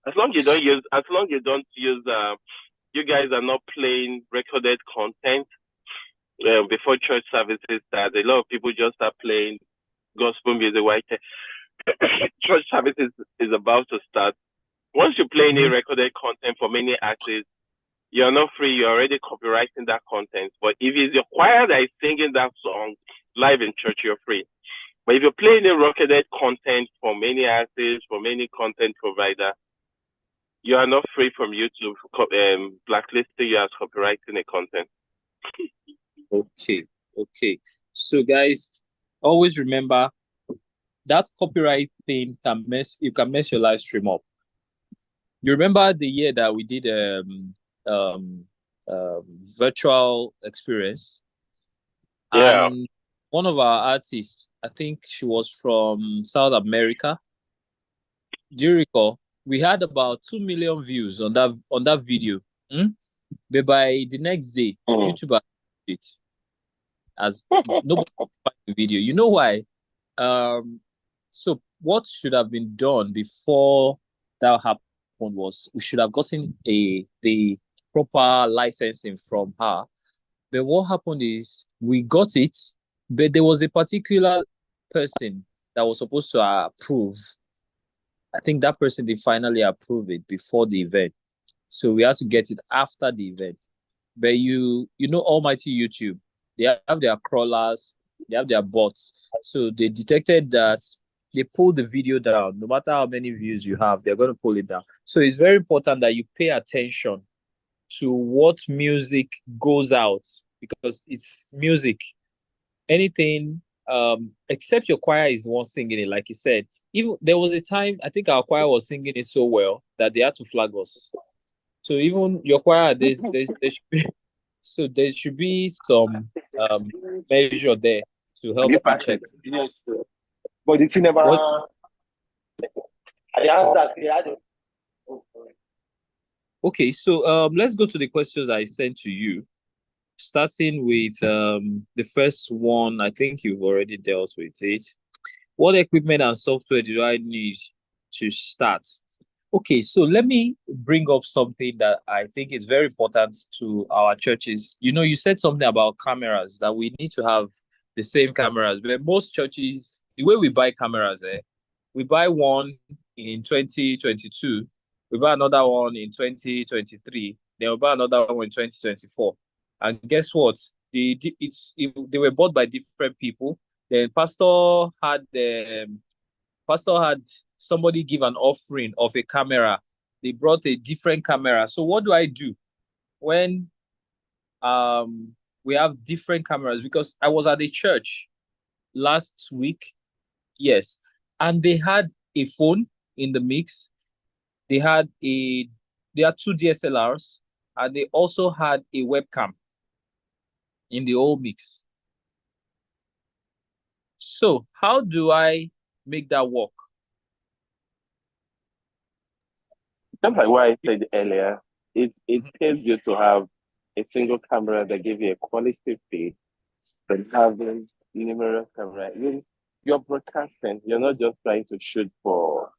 As long as you don't use, you guys are not playing recorded content before church services start. A lot of people just start playing gospel music while church services is about to start. Once you play any recorded content for many artists, you're not free. You're already copyrighting that content. But if it's your choir that is singing that song live in church, you're free. But if you're playing any recorded content from any artists, from any content provider, you are not free from YouTube blacklisting you as copyrighting a content. Okay. So guys, always remember that copyright thing you can mess your live stream up. You remember the year that we did virtual experience? Yeah. And one of our artists, I think she was from South America. Do you recall? We had about 2 million views on that video. But by the next day, YouTube had it as nobody could find the video. You know why? So what should have been done before that happened was we should have gotten the proper licensing from her. But what happened is we got it, but there was a particular person that was supposed to approve. I think that person did finally approve it before the event. So we had to get it after the event. But you know Almighty YouTube, they have their crawlers, they have their bots. So they detected that they pulled the video down. No matter how many views you have, they're going to pull it down. So it's very important that you pay attention to what music goes out because it's music. Anything, except your choir is the one singing it, like you said. Even there was a time I think our choir was singing it so well that they had to flag us. So even your choir, there should be, so there should be some measure there to help you check. Yes, but the thing never. Okay, so let's go to the questions I sent to you, starting with the first one. I think you've already dealt with it. What equipment and software do I need to start? Okay, so let me bring up something that I think is very important to our churches. You know, you said something about cameras, that we need to have the same cameras. But most churches, the way we buy cameras, we buy one in 2022, we buy another one in 2023, then we buy another one in 2024. And guess what? They were bought by different people. Then pastor had somebody give an offering of a camera. They brought a different camera. So what do I do when we have different cameras? Because I was at a church last week, yes, and they had a phone in the mix. They had two DSLRs, and they also had a webcam in the whole mix. So how do I make that work? Just like what I said earlier, it pays you to have a single camera that gives you a quality feed, but having numerous cameras. You're broadcasting. You're not just trying to shoot for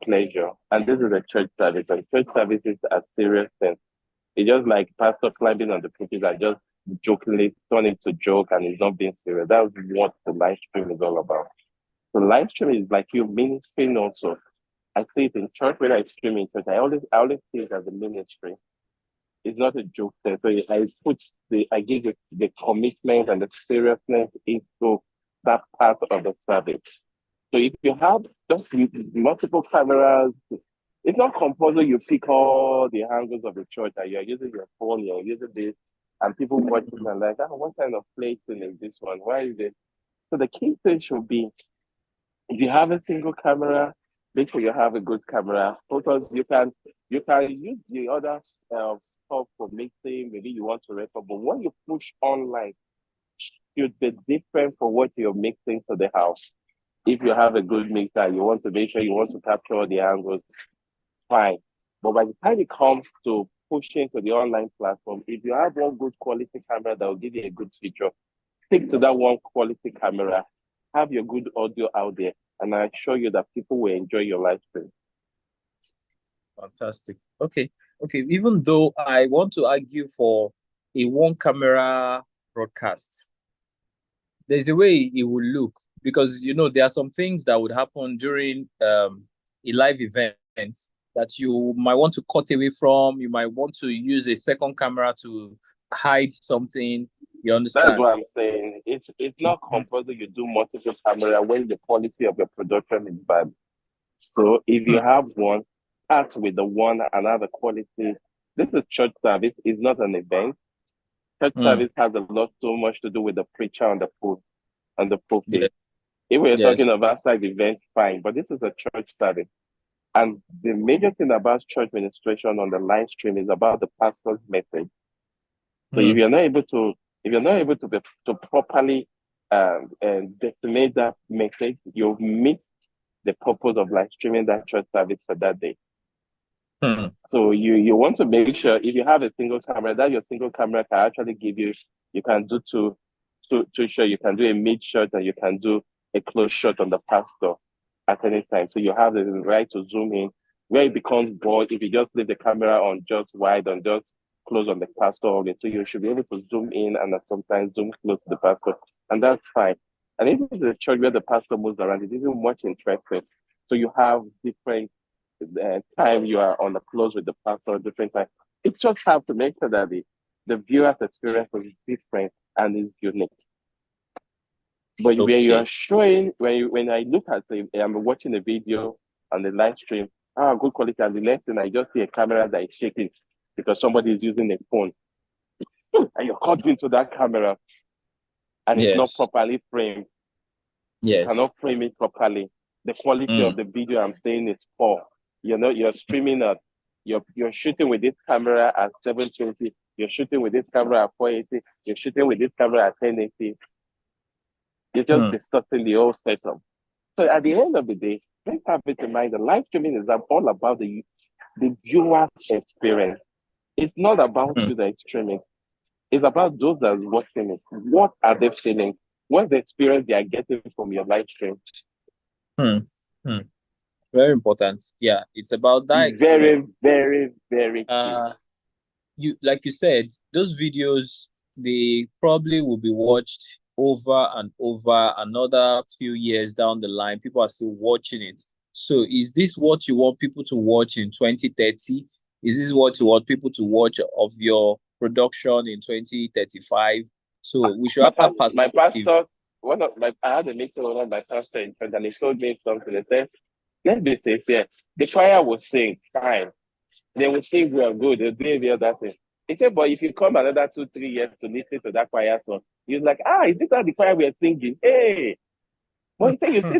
pleasure. And this is a church service, and church services are serious things. It's just like pastor climbing on the pulpit and just jokingly turning to joke, and he's not being serious. That's what the live stream is all about. The live stream is like you ministering also. I see it in church when I stream in church. I always see it as a ministry. It's not a joke thing. So I give the commitment and the seriousness into that part of the service. So if you have just multiple cameras, it's not compulsory you pick all the angles of the church and you're using your phone, you're using this, and people watch it and like, what kind of placing is this one? Why is it? So the key thing should be, if you have a single camera, make sure you have a good camera. Because you can use the other stuff for mixing. Maybe you want to record, but when you push online, should be different for what you're mixing to the house. If you have a good mixer, you want to make sure you want to capture all the angles, fine. But by the time it comes to pushing to the online platform, if you have one good quality camera that will give you a good feature, stick to that one quality camera, have your good audio out there, and I assure you that people will enjoy your live stream. Fantastic. Okay. Even though I want to argue for a one camera broadcast, there's a way it will look, because there are some things that would happen during a live event that you might want to cut away from. You might want to use a second camera to hide something. You understand? That's what I'm saying. It's not compulsory you do multiple camera when the quality of your production is bad. So if you have one, start with the one and have the quality. This is church service. It's not an event. Church service has so much to do with the preacher on the pulpit. Yeah. If we're talking of outside events, fine. But this is a church service. And the major thing about church ministration on the live stream is about the pastor's message. So if you're not able to properly decimate that message, you've missed the purpose of live streaming that church service for that day. So you want to make sure if you have a single camera, that your single camera can actually give you can do two shot, you can do a mid shot and you can do a close shot on the pastor at any time. So you have the right to zoom in. Where it becomes bored if you just leave the camera on just wide and just close on the pastor only. So you should be able to zoom in and sometimes zoom close to the pastor. And that's fine. And even if the church where the pastor moves around, it isn't much interesting. So you have different time you are on the close with the pastor, different time. It just have to make sure that the viewer's experience is different and is unique. But when you are showing, when I look at I'm watching a video on the live stream, good quality, and the next thing I just see a camera that is shaking because somebody is using a phone, and you're caught into that camera, and it's not properly framed. You cannot frame it properly. The quality of the video I'm saying is poor. You're streaming at, you're shooting with this camera at 720. You're shooting with this camera at 480. You're shooting with this camera at 1080. You're just distorting the whole setup. So at the end of the day, let's have it in mind. The live streaming is all about the viewer's experience. It's not about you that is streaming. It's about those that are watching it. What are they feeling? What's the experience they are getting from your live stream? Very important. Yeah, it's about that experience. Very, very key. Like you said, those videos, they probably will be watched over and over another few years down the line. People are still watching it. So is this what you want people to watch in 2030? Is this what you want people to watch of your production in 2035? So we should have that perspective. My pastor, I had a meeting with one of my pastor in front, and he told me something. He said, let's be safe here. The choir will sing, fine. They will sing well, good. They'll do the other thing. He said, but if you come another 2-3 years to listen to that choir song, he's like, is this not the choir we're singing? Hey! But he said, you see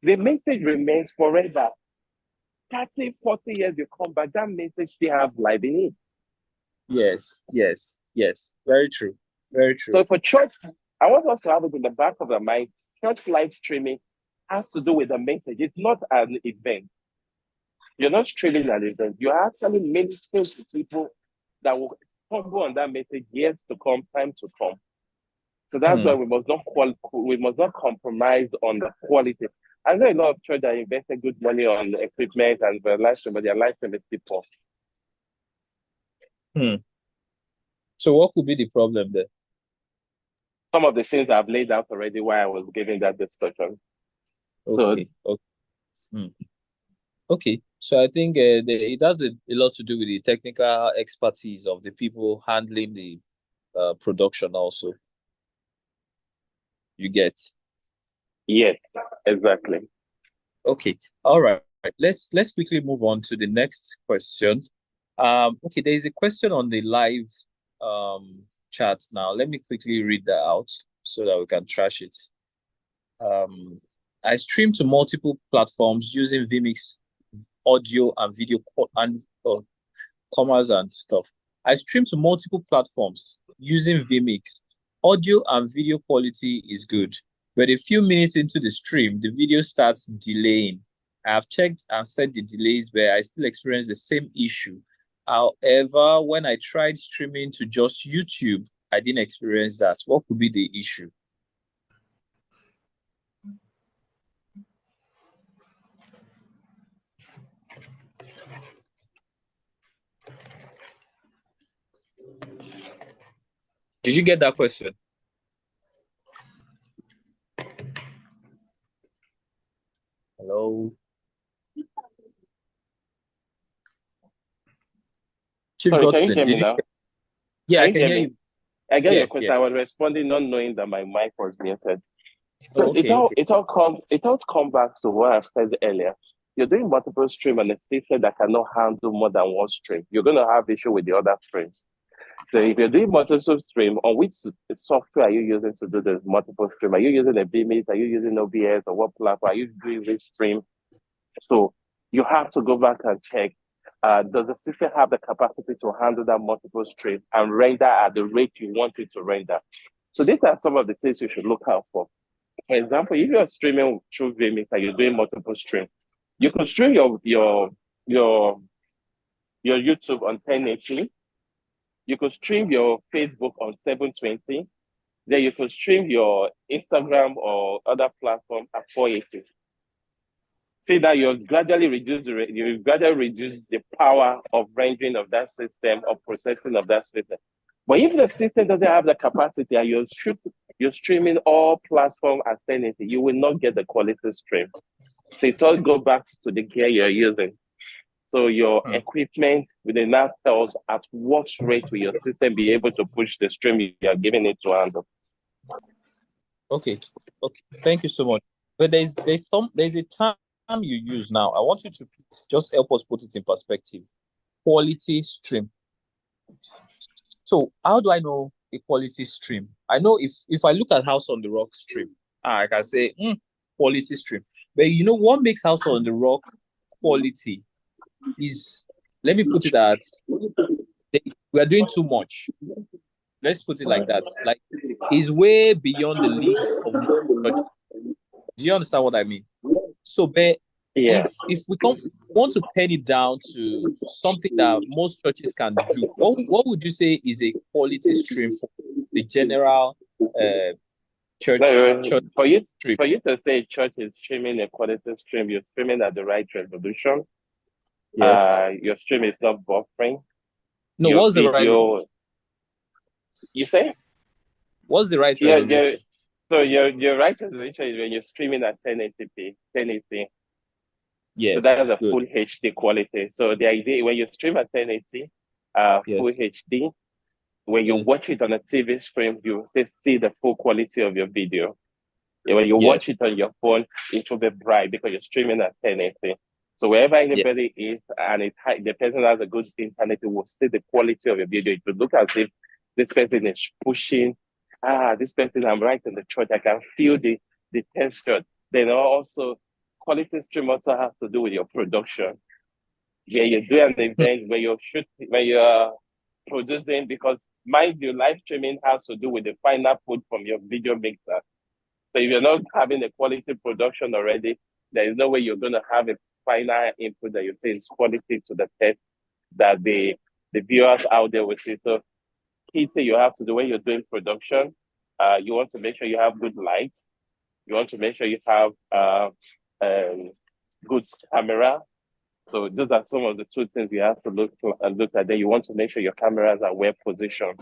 the message remains forever. 30, 40 years you come back, that message still have life in it. Yes. Very true. Very true. So for church, I want us to have it in the back of the mind. Church live streaming has to do with the message. It's not an event. You're not streaming an event. You're actually ministering to people that will stumble on that message years to come, time to come. So that's why we must not compromise on the quality. I know a lot of churches that invested good money on equipment and the live stream, but their live stream is people. So what could be the problem there? Some of the things I've laid out already while I was giving that discussion. Okay. So I think it has a lot to do with the technical expertise of the people handling the production also. You get? Yes, exactly. Okay. All right. Let's quickly move on to the next question. Okay, there is a question on the live chat now. Let me quickly read that out so that we can trash it. I stream to multiple platforms using vMix audio and video and commas and stuff. I stream to multiple platforms using vMix. Audio and video quality is good, but a few minutes into the stream, the video starts delaying. I have checked and set the delays, but I still experience the same issue. However, when I tried streaming to just YouTube, I didn't experience that. What could be the issue? Did you get that question? Hello? Chief Sorry, Godson, can you hear me now? Yeah, I can hear you. I get your question. I was responding not knowing that my mic was muted. So okay. It all comes back to what I said earlier. You're doing multiple stream and a system that cannot handle more than one stream. You're going to have issue with the other streams. So if you're doing multiple stream, on which software are you using to do the multiple stream? Are you using a vMix? Are you using OBS? Or what platform? Are you doing which stream? So you have to go back and check. Does the system have the capacity to handle that multiple stream and render at the rate you want it to render? So these are some of the things you should look out for. For example, if you're streaming through Vimeo and you're doing multiple stream, you can stream your YouTube on 1080. You could stream your Facebook on 720. Then you could stream your Instagram or other platform at 480. See that you gradually reduce the power of rendering of that system or processing of that system. But if the system doesn't have the capacity and you're streaming all platforms at 1080, you will not get the quality stream. So it's all go back to the gear you're using. So your equipment will now tell us at what rate will your system be able to push the stream you're giving it to handle. Okay. Thank you so much. But there's a term you use now. I want you to just help us put it in perspective. Quality stream. So how do I know a quality stream? I know if I look at House on the Rock stream, I can say quality stream. But you know what makes House on the Rock quality is, let me put it at, we are doing too much. Let's put it like that. Like, is way beyond the league of church. Do you understand what I mean? So, but if we want to pen it down to something that most churches can do, what would you say is a quality stream for the general church? For you to say church is streaming a quality stream, you're streaming at the right resolution. Yes. Your stream is not buffering. No, what's the right? You say? What's the right resolution? So your right resolution is when you're streaming at 1080p, 1080. Yes. So that is a full HD quality. So the idea when you stream at 1080, full HD, when you watch it on a TV screen, you still see the full quality of your video. When you watch it on your phone, it will be bright because you're streaming at 1080. So wherever anybody is and the person has a good internet, it will see the quality of your video. It will look as if this person is pushing. This person, I'm right in the church. I can feel the texture. Then also, quality stream also has to do with your production. Yeah, you do an event where you're producing, because mind you, live streaming has to do with the final output from your video mixer. So if you're not having a quality production already, there is no way you're going to have a final input that you say is quality to the test that the viewers out there will see. So key thing you have to do when you're doing production, you want to make sure you have good lights. You want to make sure you have good camera. So those are some of the two things you have to look at. Then you want to make sure your cameras are well positioned.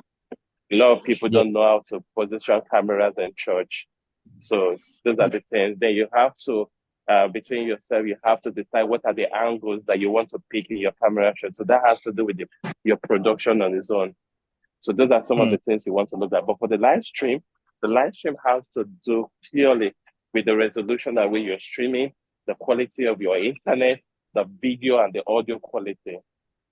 A lot of people don't know how to position cameras in church. So those are the things. Then you have to, between yourself, you have to decide what are the angles that you want to pick in your camera shot. So that has to do with your production on its own. So those are some of the things you want to look at. But for the live stream has to do purely with the resolution at which you're streaming, the quality of your internet, the video and the audio quality.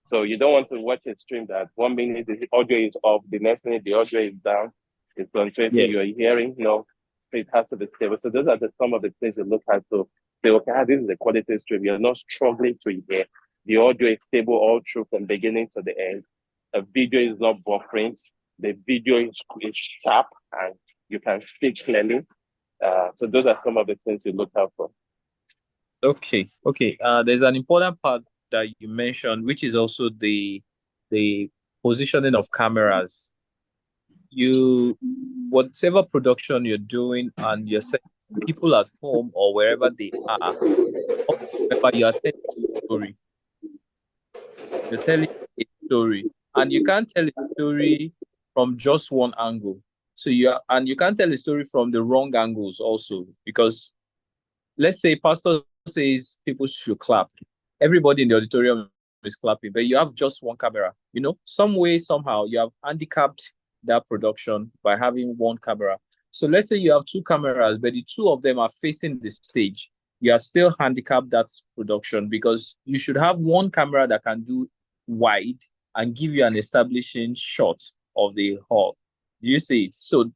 So you don't want to watch a stream that 1 minute the audio is off, the next minute the audio is down, it's on 20, you're hearing, no, it has to be stable. So those are some of the things you look at to say, okay, this is the quality stream. You're not struggling to hear. The audio is stable all through from beginning to the end. The video is not buffering. The video is sharp and you can speak clearly. So those are some of the things you look out for. Okay. There's an important part that you mentioned, which is also the positioning of cameras. Whatever production you're doing, and you're saying people at home or wherever they are, remember you are telling a story. You're telling a story, and you can't tell a story from just one angle. So you can't tell a story from the wrong angles also, because let's say pastor says people should clap. Everybody in the auditorium is clapping, but you have just one camera. Some way, somehow, you have handicapped that production by having one camera. So let's say you have two cameras, but the two of them are facing the stage. You are still handicapped that production, because you should have one camera that can do wide and give you an establishing shot of the hall. Do you see it? So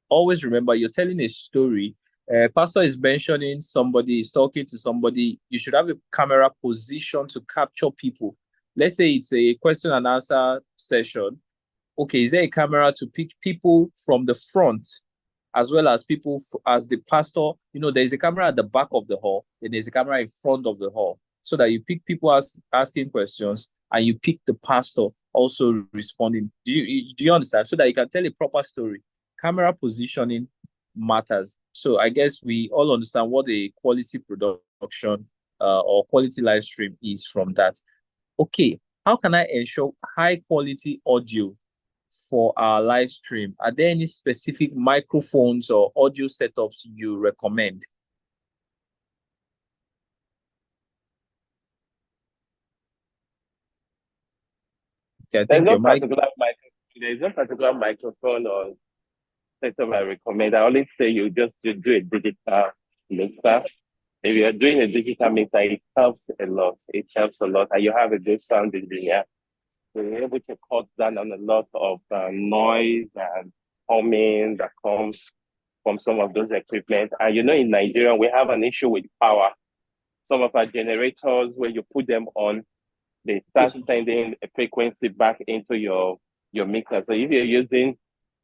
always remember, you're telling a story. Pastor is mentioning somebody, is talking to somebody. You should have a camera position to capture people. Let's say it's a question and answer session. okay, is there a camera to pick people from the front as well as people as the pastor? There's a camera at the back of the hall, and there's a camera in front of the hall, so that you pick people asking questions, and you pick the pastor also responding. Do you understand? So that you can tell a proper story. Camera positioning matters. So I guess we all understand what a quality production or quality live stream is from that. Okay, how can I ensure high quality audio for our live stream? Are there any specific microphones or audio setups you recommend? Okay, I think your mic. There's no particular microphone or setup I recommend. I always say you do a digital mixer. If you're doing a digital mixer, it helps a lot. It helps a lot. And you have a good sound engineer. So you're able to cut down on a lot of noise and humming that comes from some of those equipment. And in Nigeria, we have an issue with power. Some of our generators, when you put them on, they start sending a frequency back into your mixer. So if you're using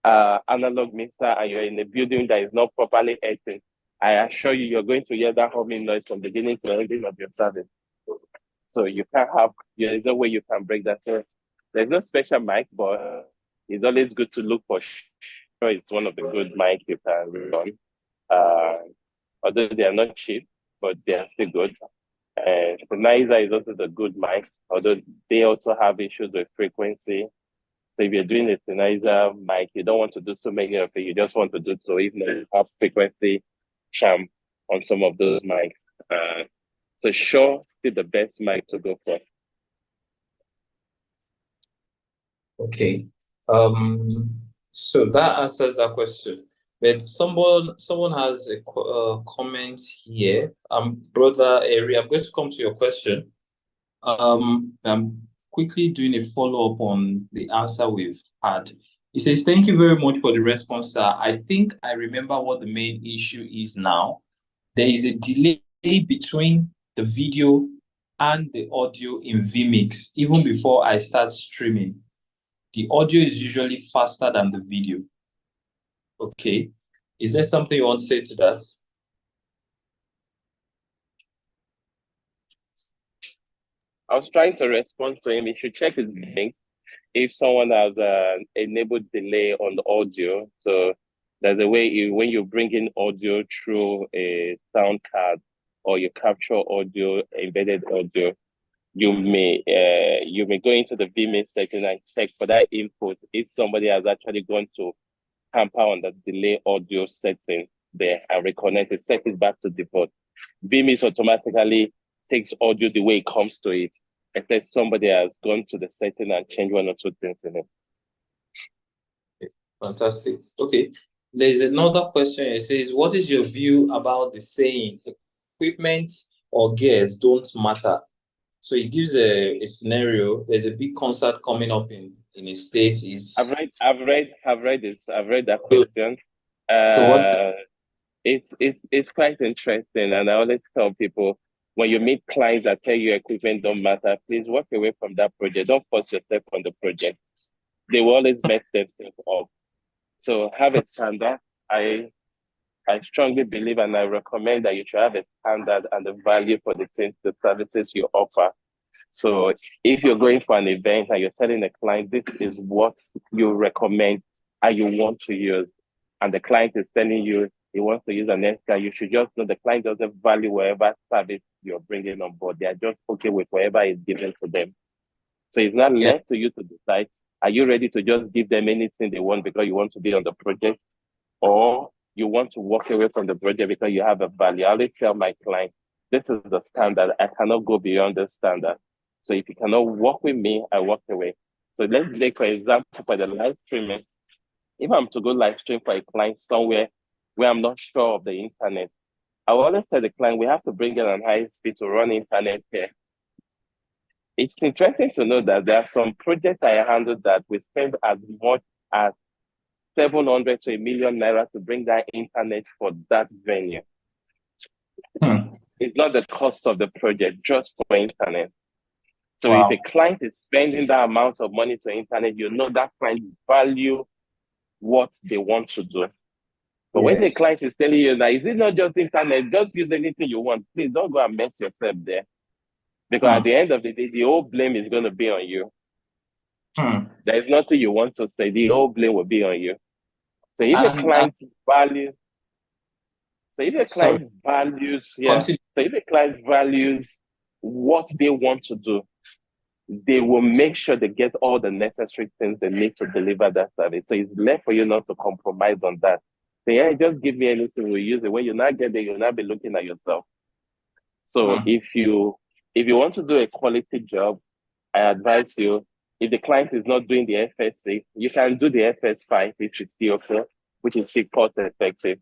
analog mixer and you're in a building that is not properly heated, I assure you, you're going to hear that humming noise from beginning to ending of your service. So you can't there's no way you can break that. So there's no special mic, but it's always good to look for sure it's one of the good mic you can run. Although they are not cheap, but they are still good. Sennheiser is also the good mic, although they also have issues with frequency. So if you're doing a Sennheiser mic, you don't want to do so many of it. You just want to do so if you have frequency charm on some of those mics. So Shure still the best mic to go for. Okay. So that answers that question. But someone has a comment here. Brother Ari, I'm going to come to your question. I'm quickly doing a follow-up on the answer we've had. He says, thank you very much for the response, sir. I think I remember what the main issue is now. There is a delay between the video and the audio in vMix, even before I start streaming. The audio is usually faster than the video. Okay. Is there something you want to say to that? I was trying to respond to him. He should check his link. If someone has enabled delay on the audio, so there's a way when you bring in audio through a sound card or you capture audio, embedded audio, you may go into the vMix section and check for that input if somebody has actually gone to tamper on the delay audio setting there and reconnect it, set it back to default. vMix automatically takes audio the way it comes to it, unless somebody has gone to the setting and changed one or two things in it. Fantastic. Okay. There's another question. It says, what is your view about the saying, equipment or gears don't matter? So it gives a scenario. There's a big concert coming up in a state. I've read that question. It's quite interesting, and I always tell people, when you meet clients that tell you equipment don't matter, please walk away from that project. Don't force yourself on the project. They will always mess themselves up. So have a standard. I strongly believe and I recommend that you should have a standard and the value for the services you offer. So if you're going for an event and you're telling a client this is what you recommend and you want to use, and the client is telling you he wants to use an Esca, you should just know the client doesn't value whatever service you're bringing on board. They are just okay with whatever is given to them. So it's not left to you to decide, are you ready to just give them anything they want because you want to be on the project, or you want to walk away from the project because you have a value? I always tell my client, this is the standard. I cannot go beyond the standard. So if you cannot work with me, I walk away. So let's take, for example, for the live streaming. If I'm to go live stream for a client somewhere where I'm not sure of the internet, I will always tell the client, we have to bring in an high speed to run internet here. It's interesting to know that there are some projects I handled that we spend as much as 700 to 1 million naira to bring that internet for that venue. It's not the cost of the project, just for internet. So if a client is spending that amount of money to internet, you know that client value what they want to do. But when the client is telling you that, is it not just internet, just use anything you want, please don't go and mess yourself there. Because at the end of the day, the whole blame is going to be on you. There is nothing you want to say, the whole blame will be on you. So if a client values, what they want to do, they will make sure they get all the necessary things they need to deliver that service. So it's left for you not to compromise on that. Say, yeah, just give me anything, we use it. When you not get there, you'll not be looking at yourself. So if you want to do a quality job, I advise you, if the client is not doing the FSA, you can do the FS5, which is still okay, which is still cost effective.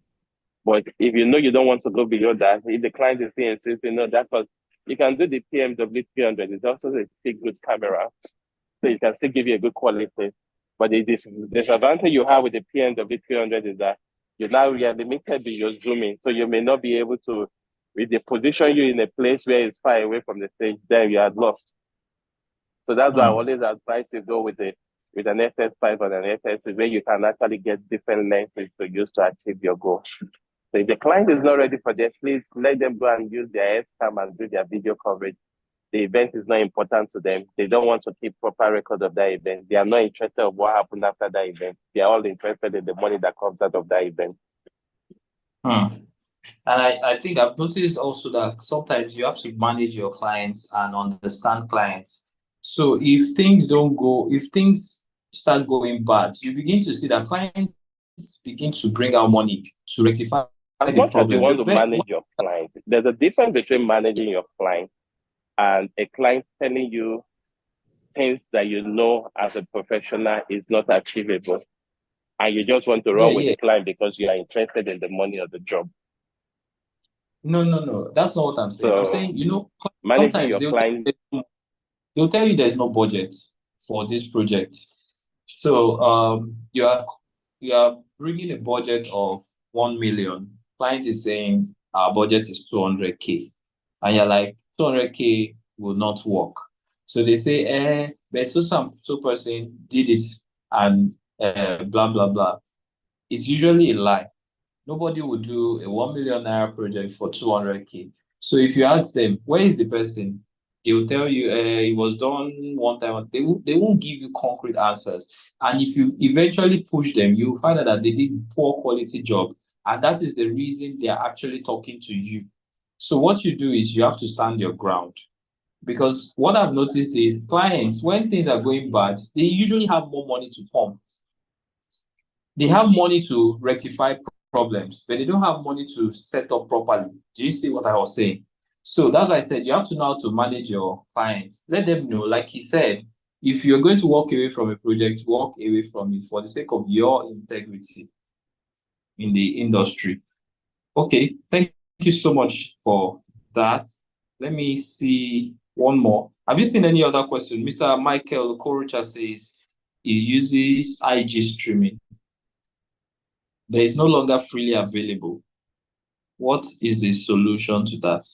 But if you know you don't want to go below that, if the client is still insisting, no, that was, you can do the PMW 300. It's also a still good camera, so it can still give you a good quality. But the disadvantage you have with the PMW 300 is that you are limited with your zooming, so you may not be able to, with the position you in a place where it's far away from the stage, then you are lost. So that's why I always advise you go with an FS5 or an FS, where you can actually get different lenses to use to achieve your goal. So if the client is not ready for that, please let them go and use their S-cam and do their video coverage. The event is not important to them. They don't want to keep proper record of that event. They are not interested in what happened after that event. They are all interested in the money that comes out of that event. And I think I've noticed also that sometimes you have to manage your clients and understand clients. So if things start going bad, you begin to see that clients begin to bring out money to rectify as the much problem. As you want to manage your client, there's a difference between managing your client and a client telling you things that you know as a professional is not achievable, and you just want to run with the client because you are interested in the money of the job. No. That's not what I'm saying. I'm saying, managing your client, they'll tell you there's no budget for this project. So you are bringing a budget of 1 million. Client is saying our budget is 200K, and you're like 200K will not work. So they say, but so person did it and blah blah blah. It's usually a lie. Nobody would do a 1 million naira project for 200K. So if you ask them, where is the person? They will tell you it was done one time. They won't give you concrete answers. And if you eventually push them, you will find out that they did poor quality job. And that is the reason they are actually talking to you. So what you do is you have to stand your ground. Because what I've noticed is clients, when things are going bad, they usually have more money to pump. They have money to rectify problems, but they don't have money to set up properly. Do you see what I was saying? So that's why I said you have to know how to manage your clients. Let them know, like he said, if you're going to walk away from a project, walk away from it for the sake of your integrity in the industry. Okay, thank you so much for that. Let me see one more. Have you seen any other question? Mr. Michael Korucha says he uses IG streaming. There is no longer freely available. What is the solution to that?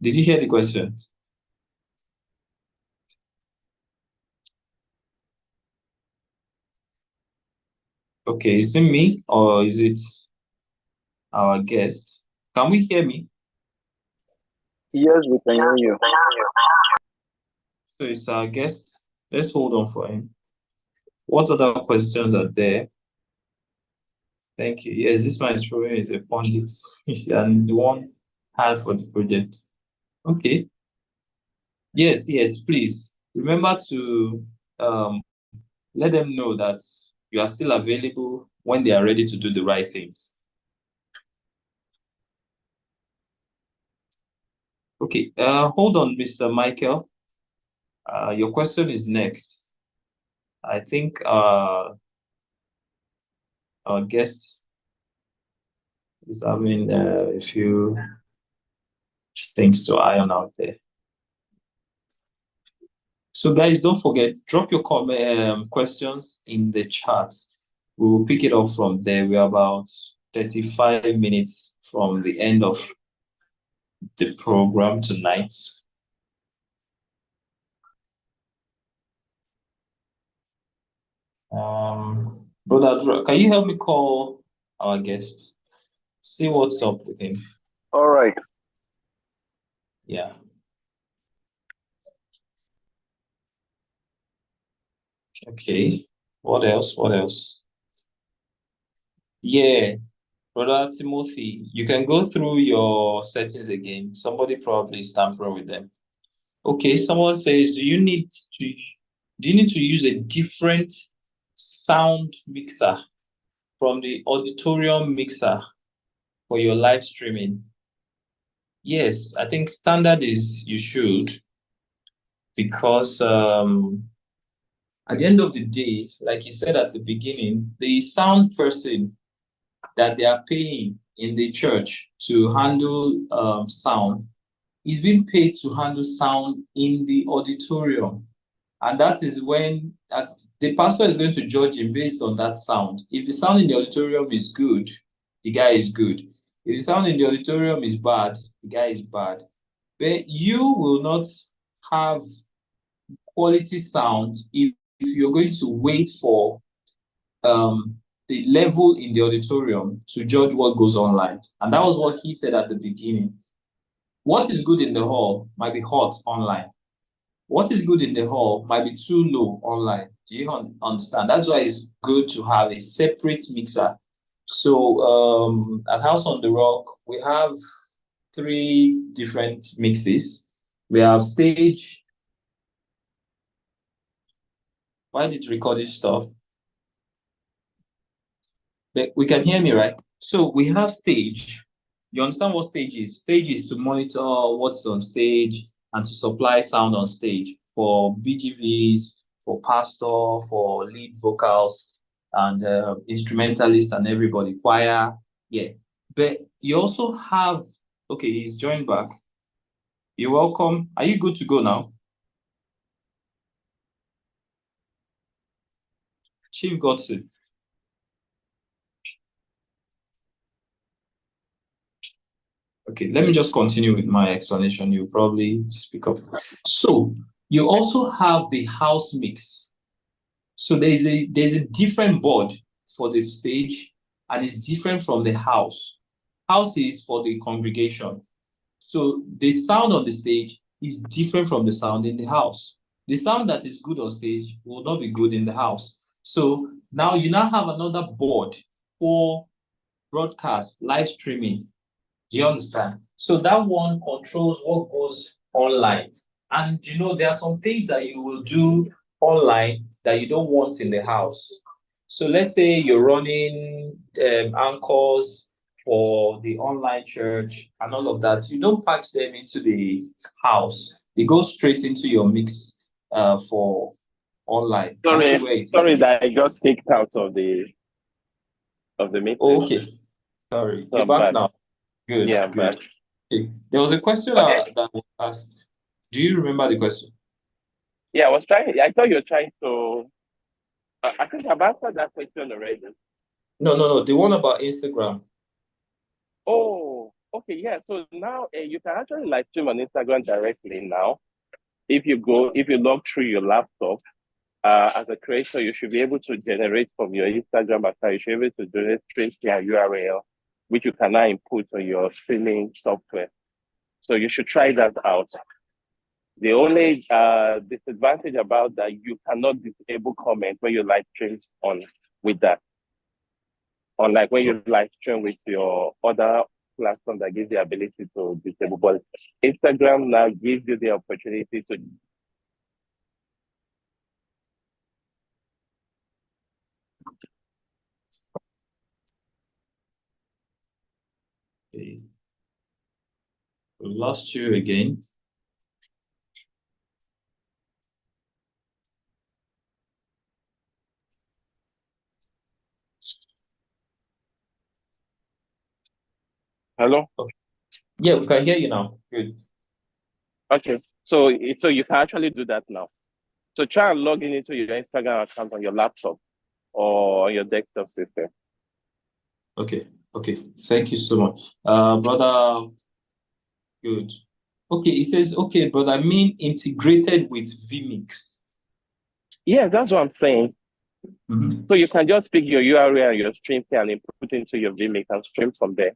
Did you hear the question? Okay, is it me or is it our guest? Can we hear me? Yes, we can hear you. So it's our guest. Let's hold on for him. What other questions are there? Thank you. Yes, this man is probably a pundit and the one hard for the project. Okay. Yes, please. Remember to let them know that you are still available when they are ready to do the right thing. Okay, hold on, Mr. Michael. Your question is next. I think our guest is having a few things to iron out there. So guys, don't forget, drop your questions in the chat. We will pick it up from there. We're about 35 minutes from the end of the program tonight. Brother, can you help me call our guest? See what's up with him. All right. Yeah. Okay. What else? What else? Yeah. Brother Timothy, you can go through your settings again. Somebody probably is tampering with them. Okay, someone says, do you need to use a different sound mixer from the auditorium mixer for your live streaming? Yes, I think standard is you should, because at the end of the day, like you said at the beginning, the sound person that they are paying in the church to handle sound is being paid to handle sound in the auditorium. And that is when the pastor is going to judge him based on that sound. If the sound in the auditorium is good, the guy is good. If the sound in the auditorium is bad, the guy is bad. But you will not have quality sound if you're going to wait for the level in the auditorium to judge what goes online. And that was what he said at the beginning. What is good in the hall might be hot online. What is good in the hall might be too low online. Do you understand? That's why it's good to have a separate mixer. So at House on the Rock, we have 3 different mixes. We have stage. Why did recording stop? But we can hear me, right? So we have stage. You understand what stage is? Stage is to monitor what's on stage and to supply sound on stage for BGVs, for pastor, for lead vocals, and instrumentalists and everybody, choir. Yeah. But you also have, okay, he's joined back. You're welcome. Are you good to go now? Chief Godson. Okay, let me just continue with my explanation. You probably speak up. So you also have the house mix. So there's a different board for the stage, and it's different from the house. House is for the congregation. So the sound on the stage is different from the sound in the house. The sound that is good on stage will not be good in the house. So now you now have another board for broadcast, live streaming. Do you understand? So that one controls what goes online. And there are some things that you will do online that you don't want in the house. So let's say you're running anchors for the online church and all of that. You don't patch them into the house. They go straight into your mix for online. Sorry that I got kicked out of the meeting. Okay. Sorry. You're back now. Good. Yeah, good. but Okay. There was a question that was asked. Do you remember the question? yeah, I thought you were trying to. I think I've answered that question already. No. The one about Instagram. Oh, okay, yeah. So now you can actually live stream on Instagram directly now. If you log through your laptop, as a creator, you should be able to generate from your Instagram account. You should be able to generate straight to your URL, which you can now input on your streaming software. So you should try that out. The only disadvantage about that, you cannot disable comment when you live stream on with that. Unlike when you live stream with your other platform that gives the ability to disable. But Instagram now gives you the opportunity to. Okay. We lost you again. Hello? Okay. Yeah, we can hear you now. Good. Okay. So you can actually do that now. So try and log into your Instagram account on your laptop or on your desktop system. Okay. Okay, thank you so much. Brother, good. Okay, it says, okay, but I mean integrated with vMix. Yeah, that's what I'm saying. Mm-hmm. So you can just pick your URL and your stream key and input into your vMix and stream from there.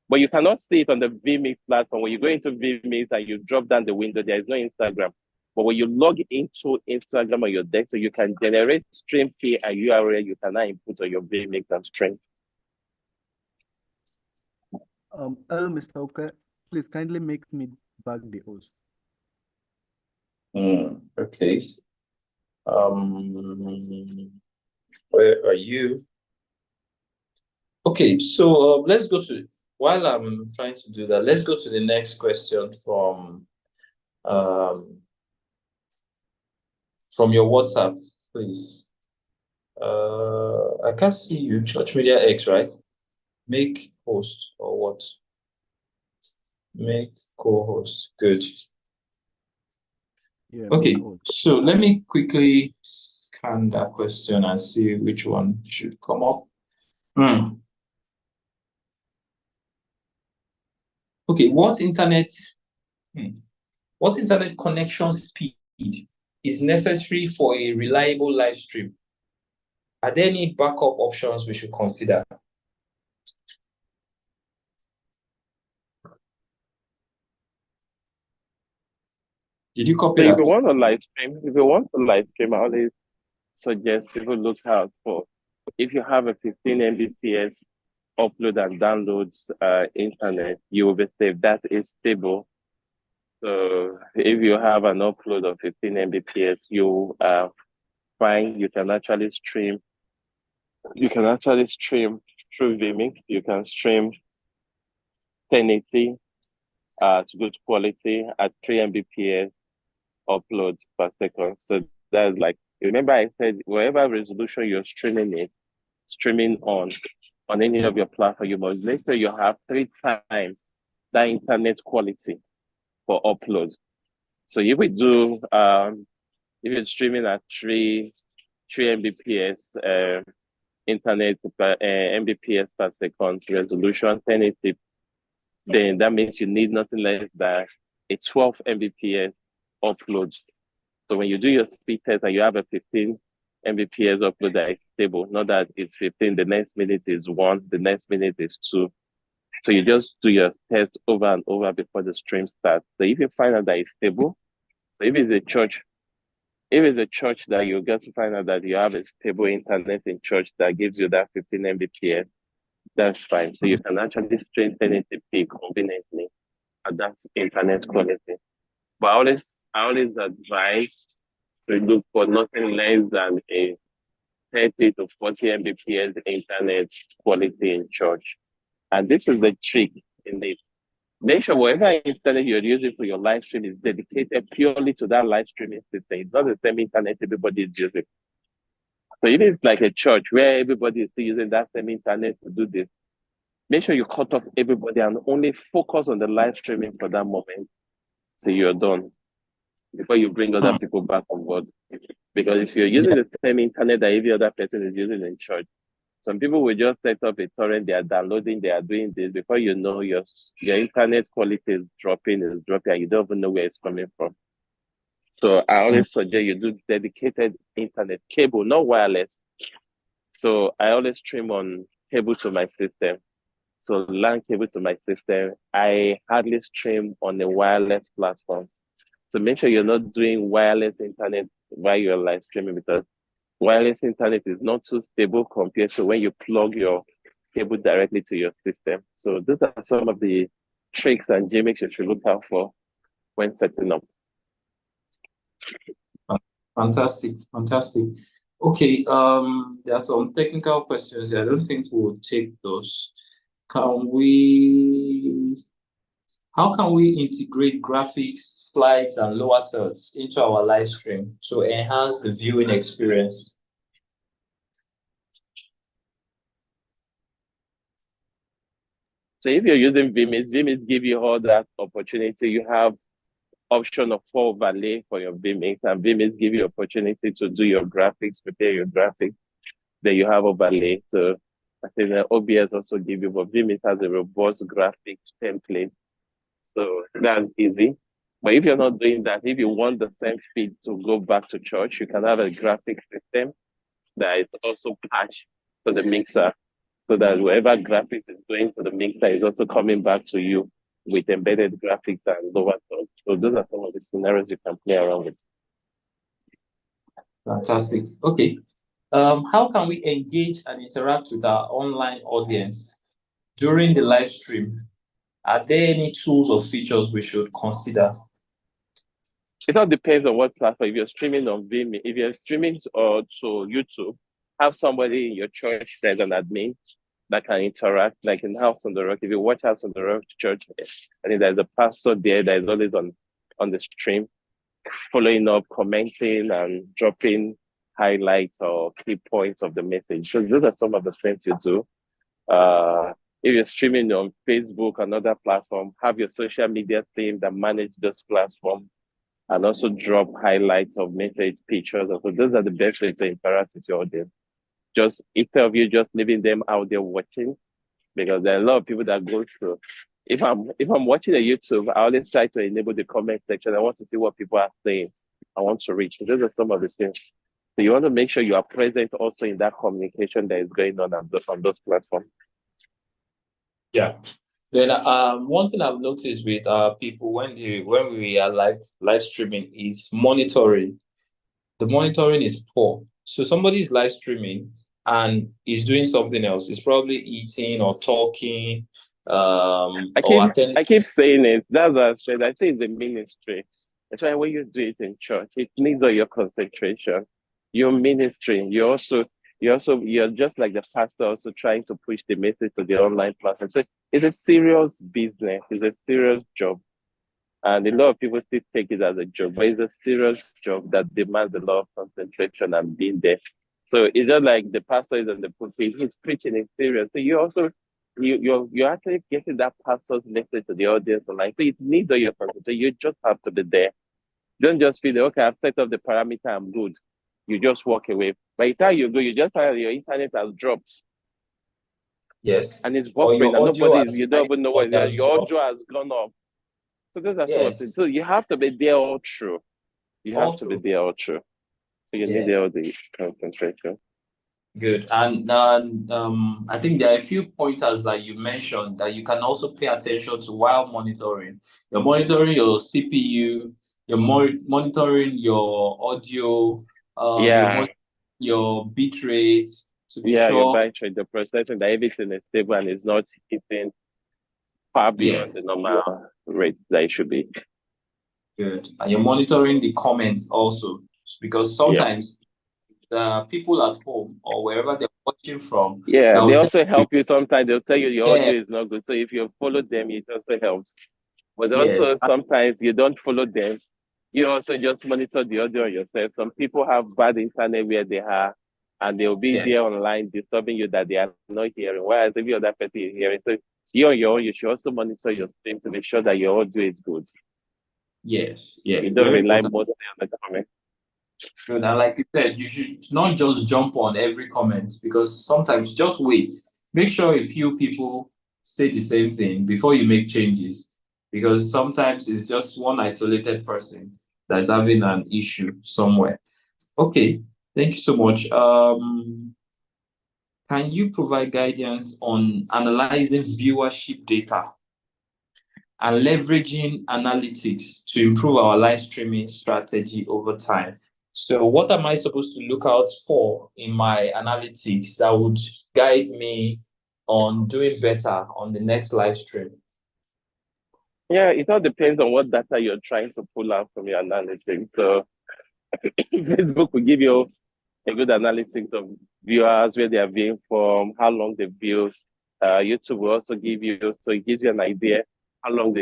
But you cannot see it on the vMix platform. When you go into vMix and you drop down the window, there is no Instagram. But when you log into Instagram on your desktop, you can generate stream key and URL you can now input on your vMix and stream. Hello, Mr. Oka. Please kindly make me back the host. Okay. Where are you? Okay, so let's go to, while I'm trying to do that, let's go to the next question from your WhatsApp, please. I can't see you, Church Media X, right? Make host or what? Make co-host. Good. Yeah, Okay, so let me quickly scan that question and see which one should come up. Okay, what internet connection speed is necessary for a reliable live stream? Are there any backup options we should consider? Did you copy So that? if you want to live stream, I always suggest people look out for, if you have a 15 Mbps upload and downloads internet, you will be safe. That is stable. So if you have an upload of 15 Mbps, you are fine. You can actually stream. You can actually stream through vMix. You can stream 1080 at good quality at 3 Mbps upload per second. So that's like, remember I said whatever resolution you're streaming on any of your platform, you must make sure you have 3 times that internet quality for upload. So if we do if you're streaming at 3 Mbps internet per Mbps per second resolution 1080, then that means you need nothing less than a 12 Mbps upload. So when you do your speed test and you have a 15 Mbps upload that is stable, not that it's 15, the next minute is 1, the next minute is 2. So you just do your test over and over before the stream starts. So if you find out that it's stable, so if it's a church that you get to find out that you have a stable internet in church that gives you that 15 Mbps, that's fine. So you can actually stream 1080p conveniently at that internet quality. But I always advise to look for nothing less than a 30 to 40 Mbps internet quality in church. And this is the trick in this. Make sure whatever internet you're using for your live stream is dedicated purely to that live streaming system. It's not the same internet everybody is using. So it is like a church where everybody is still using that same internet to do this. Make sure you cut off everybody and only focus on the live streaming for that moment till you're done before you bring other people back on board. Because if you're using the same internet that every other person is using in church, some people will just set up a torrent, they are downloading, they are doing this. Before you know, your internet quality is dropping, and you don't even know where it's coming from. So I always suggest you do dedicated internet cable, not wireless. So I always stream on cable to my system. So LAN cable to my system. I hardly stream on a wireless platform. So make sure you're not doing wireless internet while you're live streaming, because wireless internet is not too stable compared to when you plug your cable directly to your system. So those are some of the tricks and gimmicks you should look out for when setting up. Fantastic. Okay, there are some technical questions. I don't think we'll take those. How can we integrate graphics, slides, and lower thirds into our live stream to enhance the viewing experience? So if you're using vMix give you all that opportunity. You have option of full overlay for your vMix, and vMix give you opportunity to do your graphics, prepare your graphics. Then you have overlay. So I think OBS also give you, but Vim, it has a robust graphics template. So that's easy. But if you're not doing that, if you want the same feed to go back to church, you can have a graphic system that is also patched to the mixer so that whatever graphics is going to the mixer is also coming back to you with embedded graphics and lower tone. So those are some of the scenarios you can play around with. Fantastic. Okay. How can we engage and interact with our online audience during the live stream? Are there any tools or features we should consider? It all depends on what platform. If you're streaming on Vimeo, if you're streaming to YouTube, have somebody in your church that's an admin that can interact, like in House on the Rock. If you watch House on the Rock church, I think there's a pastor there that is always on the stream, following up, commenting, and dropping highlights or key points of the message. So those are some of the things you do. If you're streaming on Facebook, another platform, have your social media team that manage those platforms and also drop highlights of message pictures. So those are the best ways to interact with your audience. Just instead of you just leaving them out there watching, because there are a lot of people that go through. If I'm watching a YouTube, I always try to enable the comment section. I want to see what people are saying. I want to reach. Those are some of the things. So you want to make sure you are present also in that communication that is going on those platforms. Yeah. Then one thing I've noticed with people when we are live streaming is monitoring. The monitoring is poor. So somebody is live streaming and is doing something else. It's probably eating or talking, I keep saying it. That's what I said. I say it's a ministry. That's why when you do it in church, it needs all your concentration. You're ministering. You're just like the pastor, also trying to push the message to the online platform. So it's a serious business. It's a serious job. And a lot of people still take it as a job, but it's a serious job that demands a lot of concentration and being there. So it's just like the pastor is on the pulpit, he's preaching in serious. So you're actually getting that pastor's message to the audience online. So it needs all your concentration. You just have to be there. Don't just feel okay, I've set up the parameter, I'm good. You just walk away. By the time you go, you just find your internet has dropped. Yes. And it's buffering and you don't even know what your audio has gone up. So those are some of the things. So you have to be there all through. You have to be there all through. So you need all the concentration. Good. And I think there are a few pointers that you mentioned that you can also pay attention to while monitoring. You're monitoring your CPU, you're monitoring your audio, your bit rate to be sure. Your bit rate, the processing that everything is stable and is not hitting far beyond the normal rate that it should be. Good. And you're monitoring the comments also, because sometimes the people at home or wherever they're watching from. They also help you sometimes. They'll tell you your audio is not good. So if you follow them, it also helps. But also sometimes you don't follow them. You also just monitor the audio yourself. Some people have bad internet where they are, and they'll be there online disturbing you that they are not hearing. Whereas every other person is hearing. So you on your own, you should also monitor your stream to make sure that your audio is good. Yes. You don't rely mostly on the comment. Good. And like you said, you should not just jump on every comment, because sometimes just wait. Make sure a few people say the same thing before you make changes, because sometimes it's just one isolated person that's having an issue somewhere. Okay, thank you so much. Can you provide guidance on analyzing viewership data and leveraging analytics to improve our live streaming strategy over time? So what am I supposed to look out for in my analytics that would guide me on doing better on the next live stream? Yeah, it all depends on what data you're trying to pull out from your analytics. So Facebook will give you a good analytics of viewers, where they are viewing from, how long they view. YouTube will also give you, so it gives you an idea how long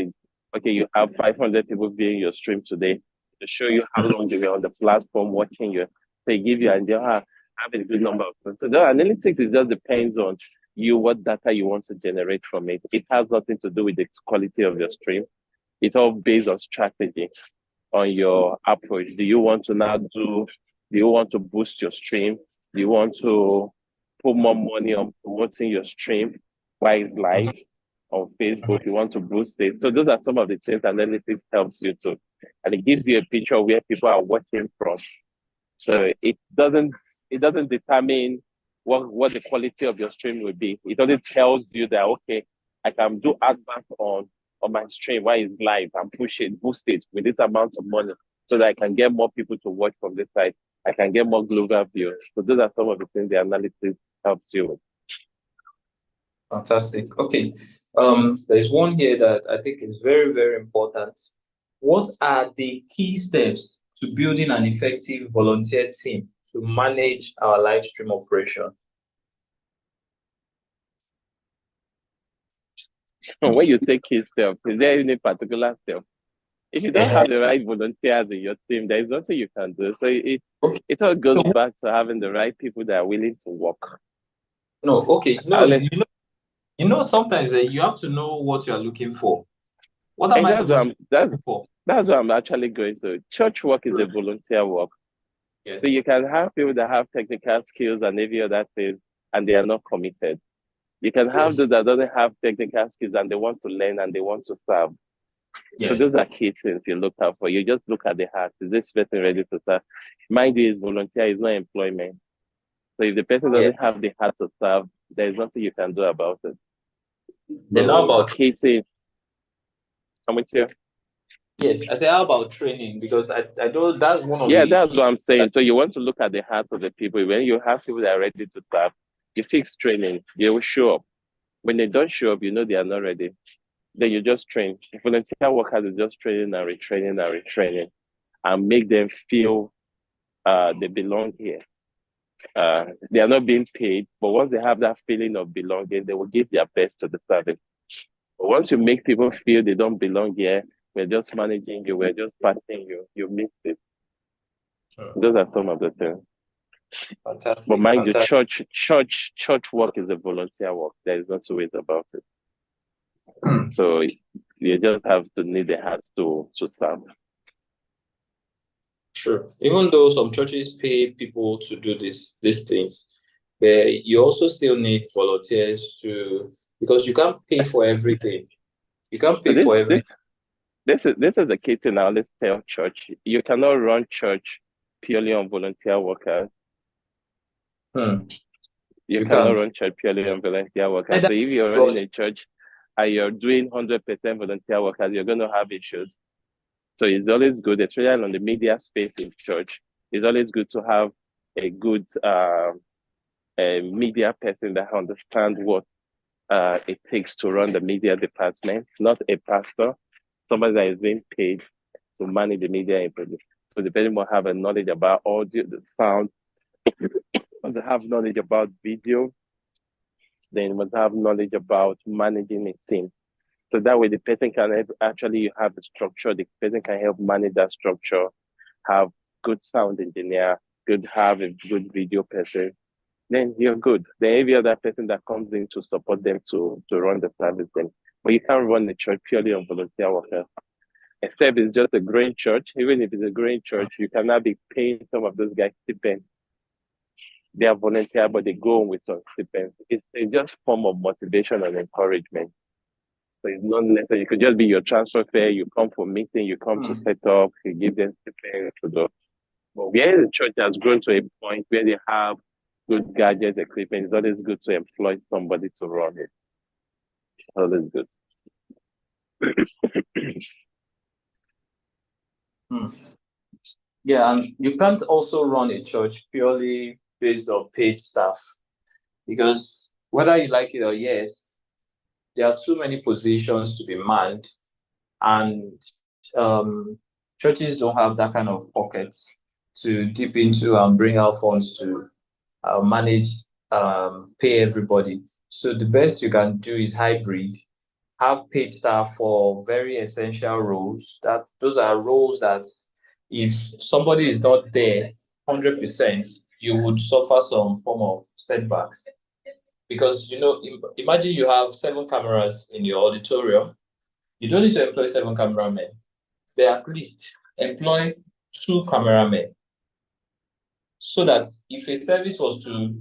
you have 500 people viewing your stream today, to show you how long they were on the platform watching you. So it gives you an idea, have a good number of them. So the analytics, it just depends on you, what data you want to generate from it. It has nothing to do with the quality of your stream. It's all based on strategy, on your approach. Do you want to boost your stream? Do you want to put more money on promoting your stream while it's live on Facebook. You want to boost it. So those are some of the things analytics helps you to, and it gives you a picture of where people are watching from. So it doesn't determine what the quality of your stream will be. It only tells you that okay, I can do advert on my stream while it's live and push it, boost it with this amount of money so that I can get more people to watch from this side. I can get more global views. So those are some of the things the analysis helps you with. Fantastic. Okay. There's one here that I think is very, very important. What are the key steps to building an effective volunteer team to manage our live stream operation? When you take key steps, is there any particular step? If you don't have the right volunteers in your team, there is nothing you can do. So it all goes back to having the right people that are willing to work. No, okay. No, sometimes you have to know what you are looking for. What am I supposed to look for? That's what I'm actually going to. Church work is a volunteer work. Yes. So you can have people that have technical skills and every other thing, and they are not committed. You can have those that don't have technical skills and they want to learn and they want to serve. Yes. So those are key things you look out for. You just look at the heart. Is this person ready to serve? Mind you, is volunteer, is not employment. So if the person doesn't have the heart to serve, there is nothing you can do about it. Then how about key things? How much here? Yes, I say how about training, because I know that's one of the that's what I'm saying. So you want to look at the heart of the people. When you have people that are ready to serve, you fix training. They will show up. When they don't show up, you know they are not ready. Then you just train. Volunteer workers is just training and retraining and make them feel they belong here. They are not being paid, but once they have that feeling of belonging, they will give their best to the service. But once you make people feel they don't belong here, we're just managing you, we're just passing you, you miss it. Sure. Those are some of the things. Fantastic. But mind you, church work is a volunteer work. There is no two ways about it. So you just have to need the hands to serve. Sure. Even though some churches pay people to do these things, but you also still need volunteers because you can't pay for everything. You can't pay for everything. This is the key thing I always tell church. You cannot run church purely on volunteer workers. You cannot run church purely on volunteer workers. So if you're running a church and you're doing 100% volunteer workers, you're going to have issues. So it's always good, especially on the media space in church, it's always good to have a good media person that understands what it takes to run the media department, not a pastor, somebody that is being paid to manage the media in public. So the person will have a knowledge about audio, the sound, must have knowledge about video, then must have knowledge about managing a team. So that way the person can actually have a structure, the person can help manage that structure, have good sound engineer, have a good video person, then you're good. Then every other person that comes in to support them to run the service then. But you can't run the church purely on volunteer workers. Except it's just a growing church. Even if it's a growing church, you cannot be paying some of those guys stipends. They are volunteer, but they go on with some stipends. It's just form of motivation and encouragement. So it's not necessary. It could just be your transfer fare. You come for meeting, you come to set up, you give them stipends to do. But where the church has grown to a point where they have good gadgets, equipment, it's always good to employ somebody to run it. Always good. Yeah, and you can't also run a church purely based on paid staff, because whether you like it or yes, there are too many positions to be manned, and churches don't have that kind of pockets to dip into and bring out funds to manage, pay everybody. So the best you can do is hybrid. Have paid staff for very essential roles. Those are roles that if somebody is not there 100%, you would suffer some form of setbacks. Because, imagine you have 7 cameras in your auditorium. You don't need to employ 7 cameramen. They at least employ 2 cameramen. So that if a service was to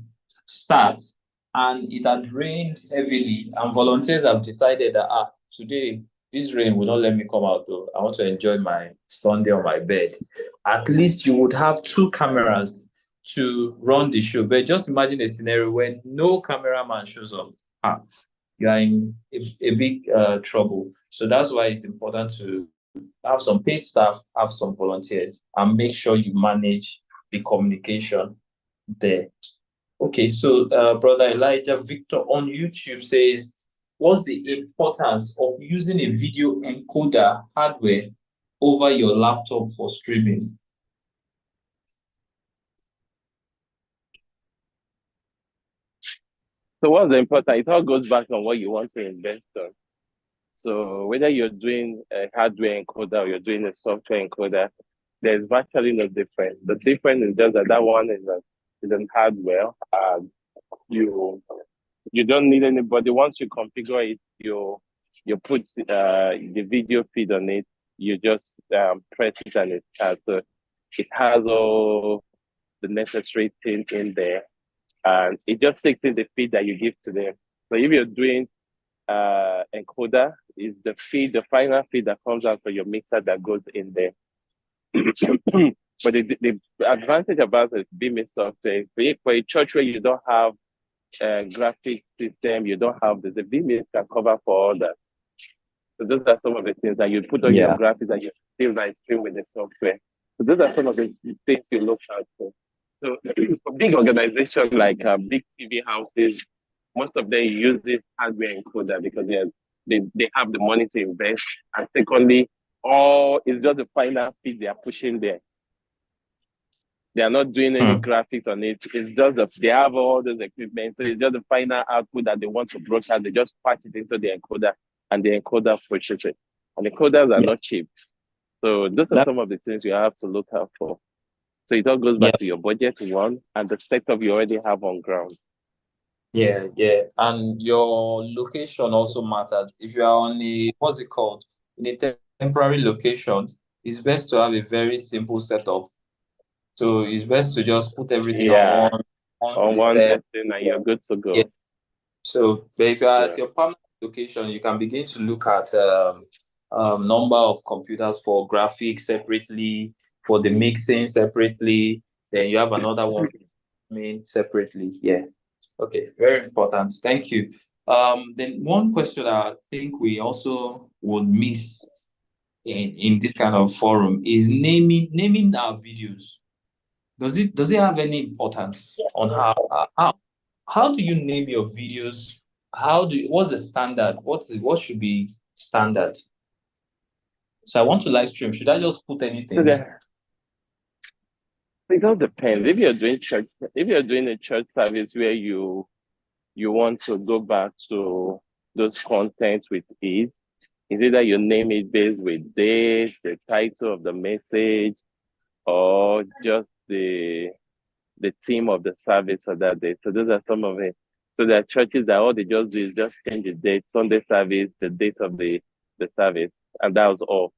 start and it had rained heavily and volunteers have decided that today this rain will not let me come out though. I want to enjoy my Sunday on my bed. At least you would have 2 cameras to run the show. But just imagine a scenario when no cameraman shows up. You are in a big trouble. So that's why it's important to have some paid staff, have some volunteers, and make sure you manage the communication there. Okay, so Brother Elijah Victor on YouTube says, what's the importance of using a video encoder hardware over your laptop for streaming? So what's the important? It all goes back on what you want to invest on. So whether you're doing a hardware encoder or you're doing a software encoder, there's virtually no difference. The difference is just that one is an hardware. You don't need anybody. Once you configure it, you put the video feed on it. You just press it and it starts. So it has all the necessary things in there, and it just takes in the feed that you give to them. So if you're doing encoder, is the feed, the final feed that comes out for your mixer that goes in there. But the advantage about the BMS software, for a church where you don't have a graphic system, you don't have the BMS can cover for all that. So those are some of the things that you put on your graphics and you still live stream with the software. So those are some of the things you look out for. So for big organizations like big TV houses, most of them use this hardware encoder because they have the money to invest. And secondly, it's just the final feed they are pushing there. They are not doing any graphics on it. It's just they have all those equipment. So it's just the final output that they want to broadcast. They just patch it into the encoder and the encoder pushes it. And the encoders are not cheap. So those are some of the things you have to look out for. So it all goes back to your budget, one, and the setup you already have on ground. Yeah. And your location also matters. If you are on what's it called? In a temporary location, it's best to have a very simple setup. So it's best to just put everything on one system. system and you're good to go. Yeah. So, but if you're at your permanent location, you can begin to look at number of computers for graphics separately, for the mixing separately. Then you have another one separately. Yeah. Okay. Very important. Thank you. Then one question I think we also would miss in this kind of forum is naming our videos. Does it have any importance on how do you name your videos? What's the standard? What should be standard? So I want to live stream. Should I just put anything? It all depends. If you're doing a church service where you want to go back to those content with ease, is either you name it based with date, the title of the message, or just the theme of the service for that day. So those are some of it. So there are churches that all they just do is just change the date, Sunday service, the date of the service, and that was all.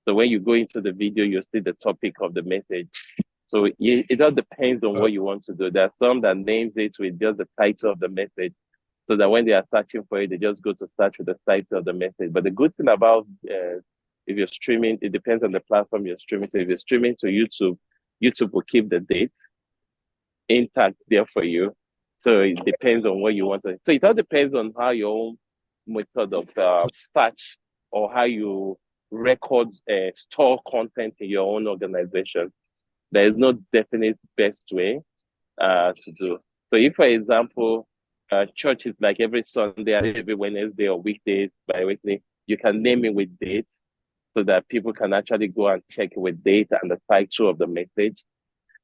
So when you go into the video, you see the topic of the message. So it all depends on what you want to do. There are some that names it with just the title of the message, so that when they are searching for it, they just go to search with the title of the message. But the good thing about if you're streaming, it depends on the platform you're streaming to. If you're streaming to YouTube, YouTube will keep the date intact there for you. So it depends on what you want to. So it all depends on how your own method of search or how you record store content in your own organization. There is no definite best way to do. So if, for example, church is like every Sunday and every Wednesday or weekdays by weekday, you can name it with dates so that people can actually go and check with date and the title of the message.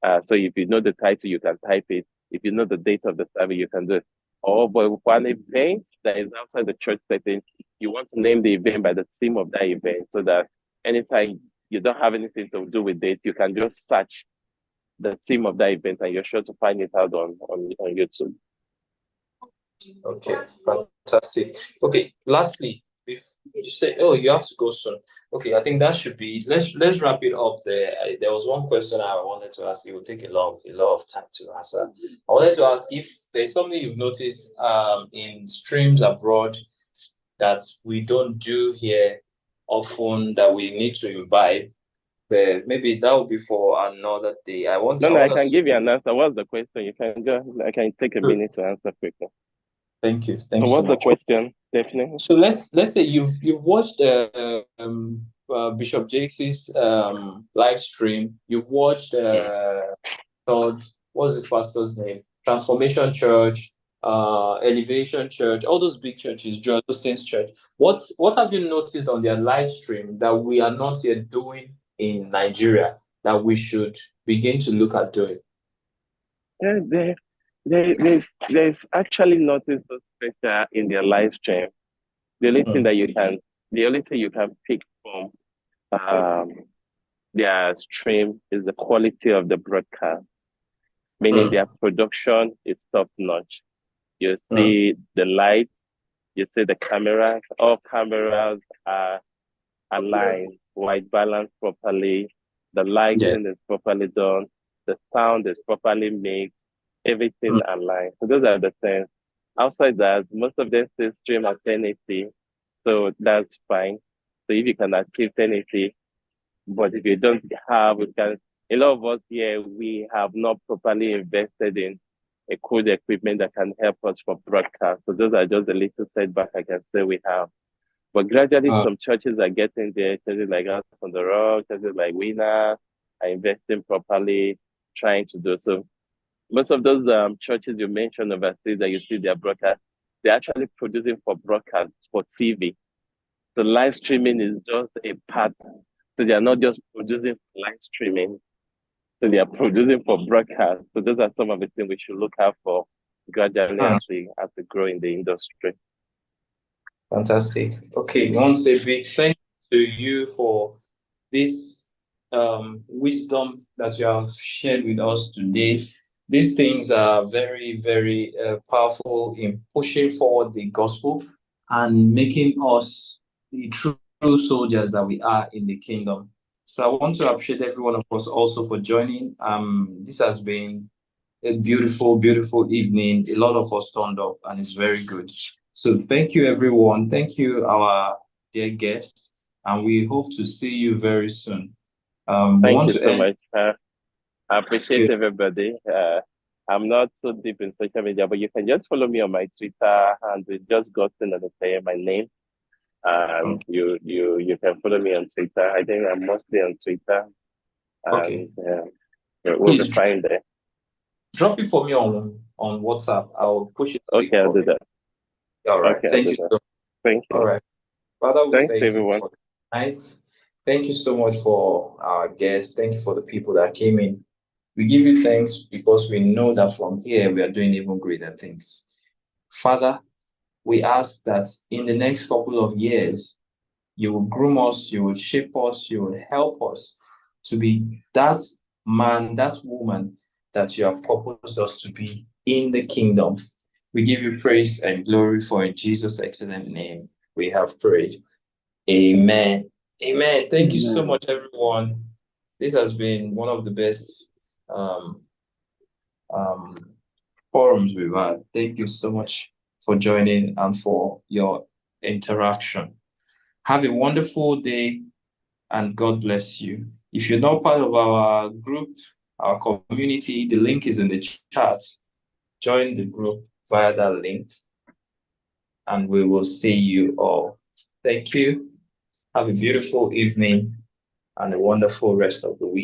So if you know the title, you can type it. If you know the date of the service, you can do it. Or but for an event that is outside the church setting, you want to name the event by the theme of that event so that anytime you don't have anything to do with date, you can just search the theme of that event and you're sure to find it out on YouTube. Okay, fantastic. Okay, lastly, if you say, oh, you have to go soon. Okay, I think that should be. Let's wrap it up there. There was one question I wanted to ask. It will take a lot of time to answer. I wanted to ask if there's something you've noticed in streams abroad that we don't do here often that we need to imbibe. But maybe that will be for another day. I No, I want can us give to. you an answer. What's the question? You can go. I can take a minute to answer quickly. Thank you. So Thank you so what's the much. question? Definitely. So let's say you've watched Bishop Jakes' live stream. You've watched called, what's this pastor's name? Transformation Church, Elevation Church, all those big churches, Joel Osteen's church. What have you noticed on their live stream that we are not yet doing in Nigeria that we should begin to look at doing? Yeah, there's actually nothing so special in their live stream. The only thing you can pick from their stream is the quality of the broadcast, meaning their production is top notch. You see the light, you see the cameras, all cameras are aligned, white balance properly, the lighting is properly done, the sound is properly mixed, everything aligned. So those are the things. Outside that, most of them still stream at 1080, so that's fine. So if you can achieve 1080, but if you don't have, a lot of us here, we have not properly invested in a good equipment that can help us for broadcast. So those are just a little setback I can say we have. But gradually, some churches are getting there. Churches like us on the Rock, churches like Winner are investing properly, trying to do so. Most of those churches you mentioned overseas that you see their broadcast, they're actually producing for broadcast for TV. So live streaming is just a part. So they are not just producing live streaming. So they are producing for broadcast. So those are some of the things we should look out for gradually as we grow in the industry. Fantastic. Okay, I want to say a big thank you to you for this wisdom that you have shared with us today. These things are very, very powerful in pushing forward the gospel and making us the true soldiers that we are in the kingdom. So I want to appreciate every one of us also for joining. This has been a beautiful, beautiful evening. A lot of us turned up, and it's very good. So thank you, everyone. Thank you, our dear guests, and we hope to see you very soon. Thank you so much. I appreciate everybody. I'm not so deep in social media, but you can just follow me on my Twitter, and it just got in the say my name. You can follow me on Twitter. I think I'm mostly on Twitter. And, we'll be fine there. Drop it for me on WhatsApp. I'll push it. Okay, I'll do that. All right. Okay, thank you so much. Thank you. All right. Father, we Thanks, thank everyone. you for tonight. Thank you so much for our guests. Thank you for the people that came in. We give you thanks because we know that from here we are doing even greater things. Father, we ask that in the next couple of years, you will groom us, you will shape us, you will help us to be that man, that woman that you have purposed us to be in the kingdom. We give you praise and glory for in Jesus' excellent name we have prayed. Amen. Amen. Thank you so much, everyone. This has been one of the best forums we've had. Thank you so much for joining and for your interaction. Have a wonderful day and God bless you. If you're not part of our group, our community, the link is in the chat. Join the group via that link and we will see you all. Thank you. Have a beautiful evening and a wonderful rest of the week.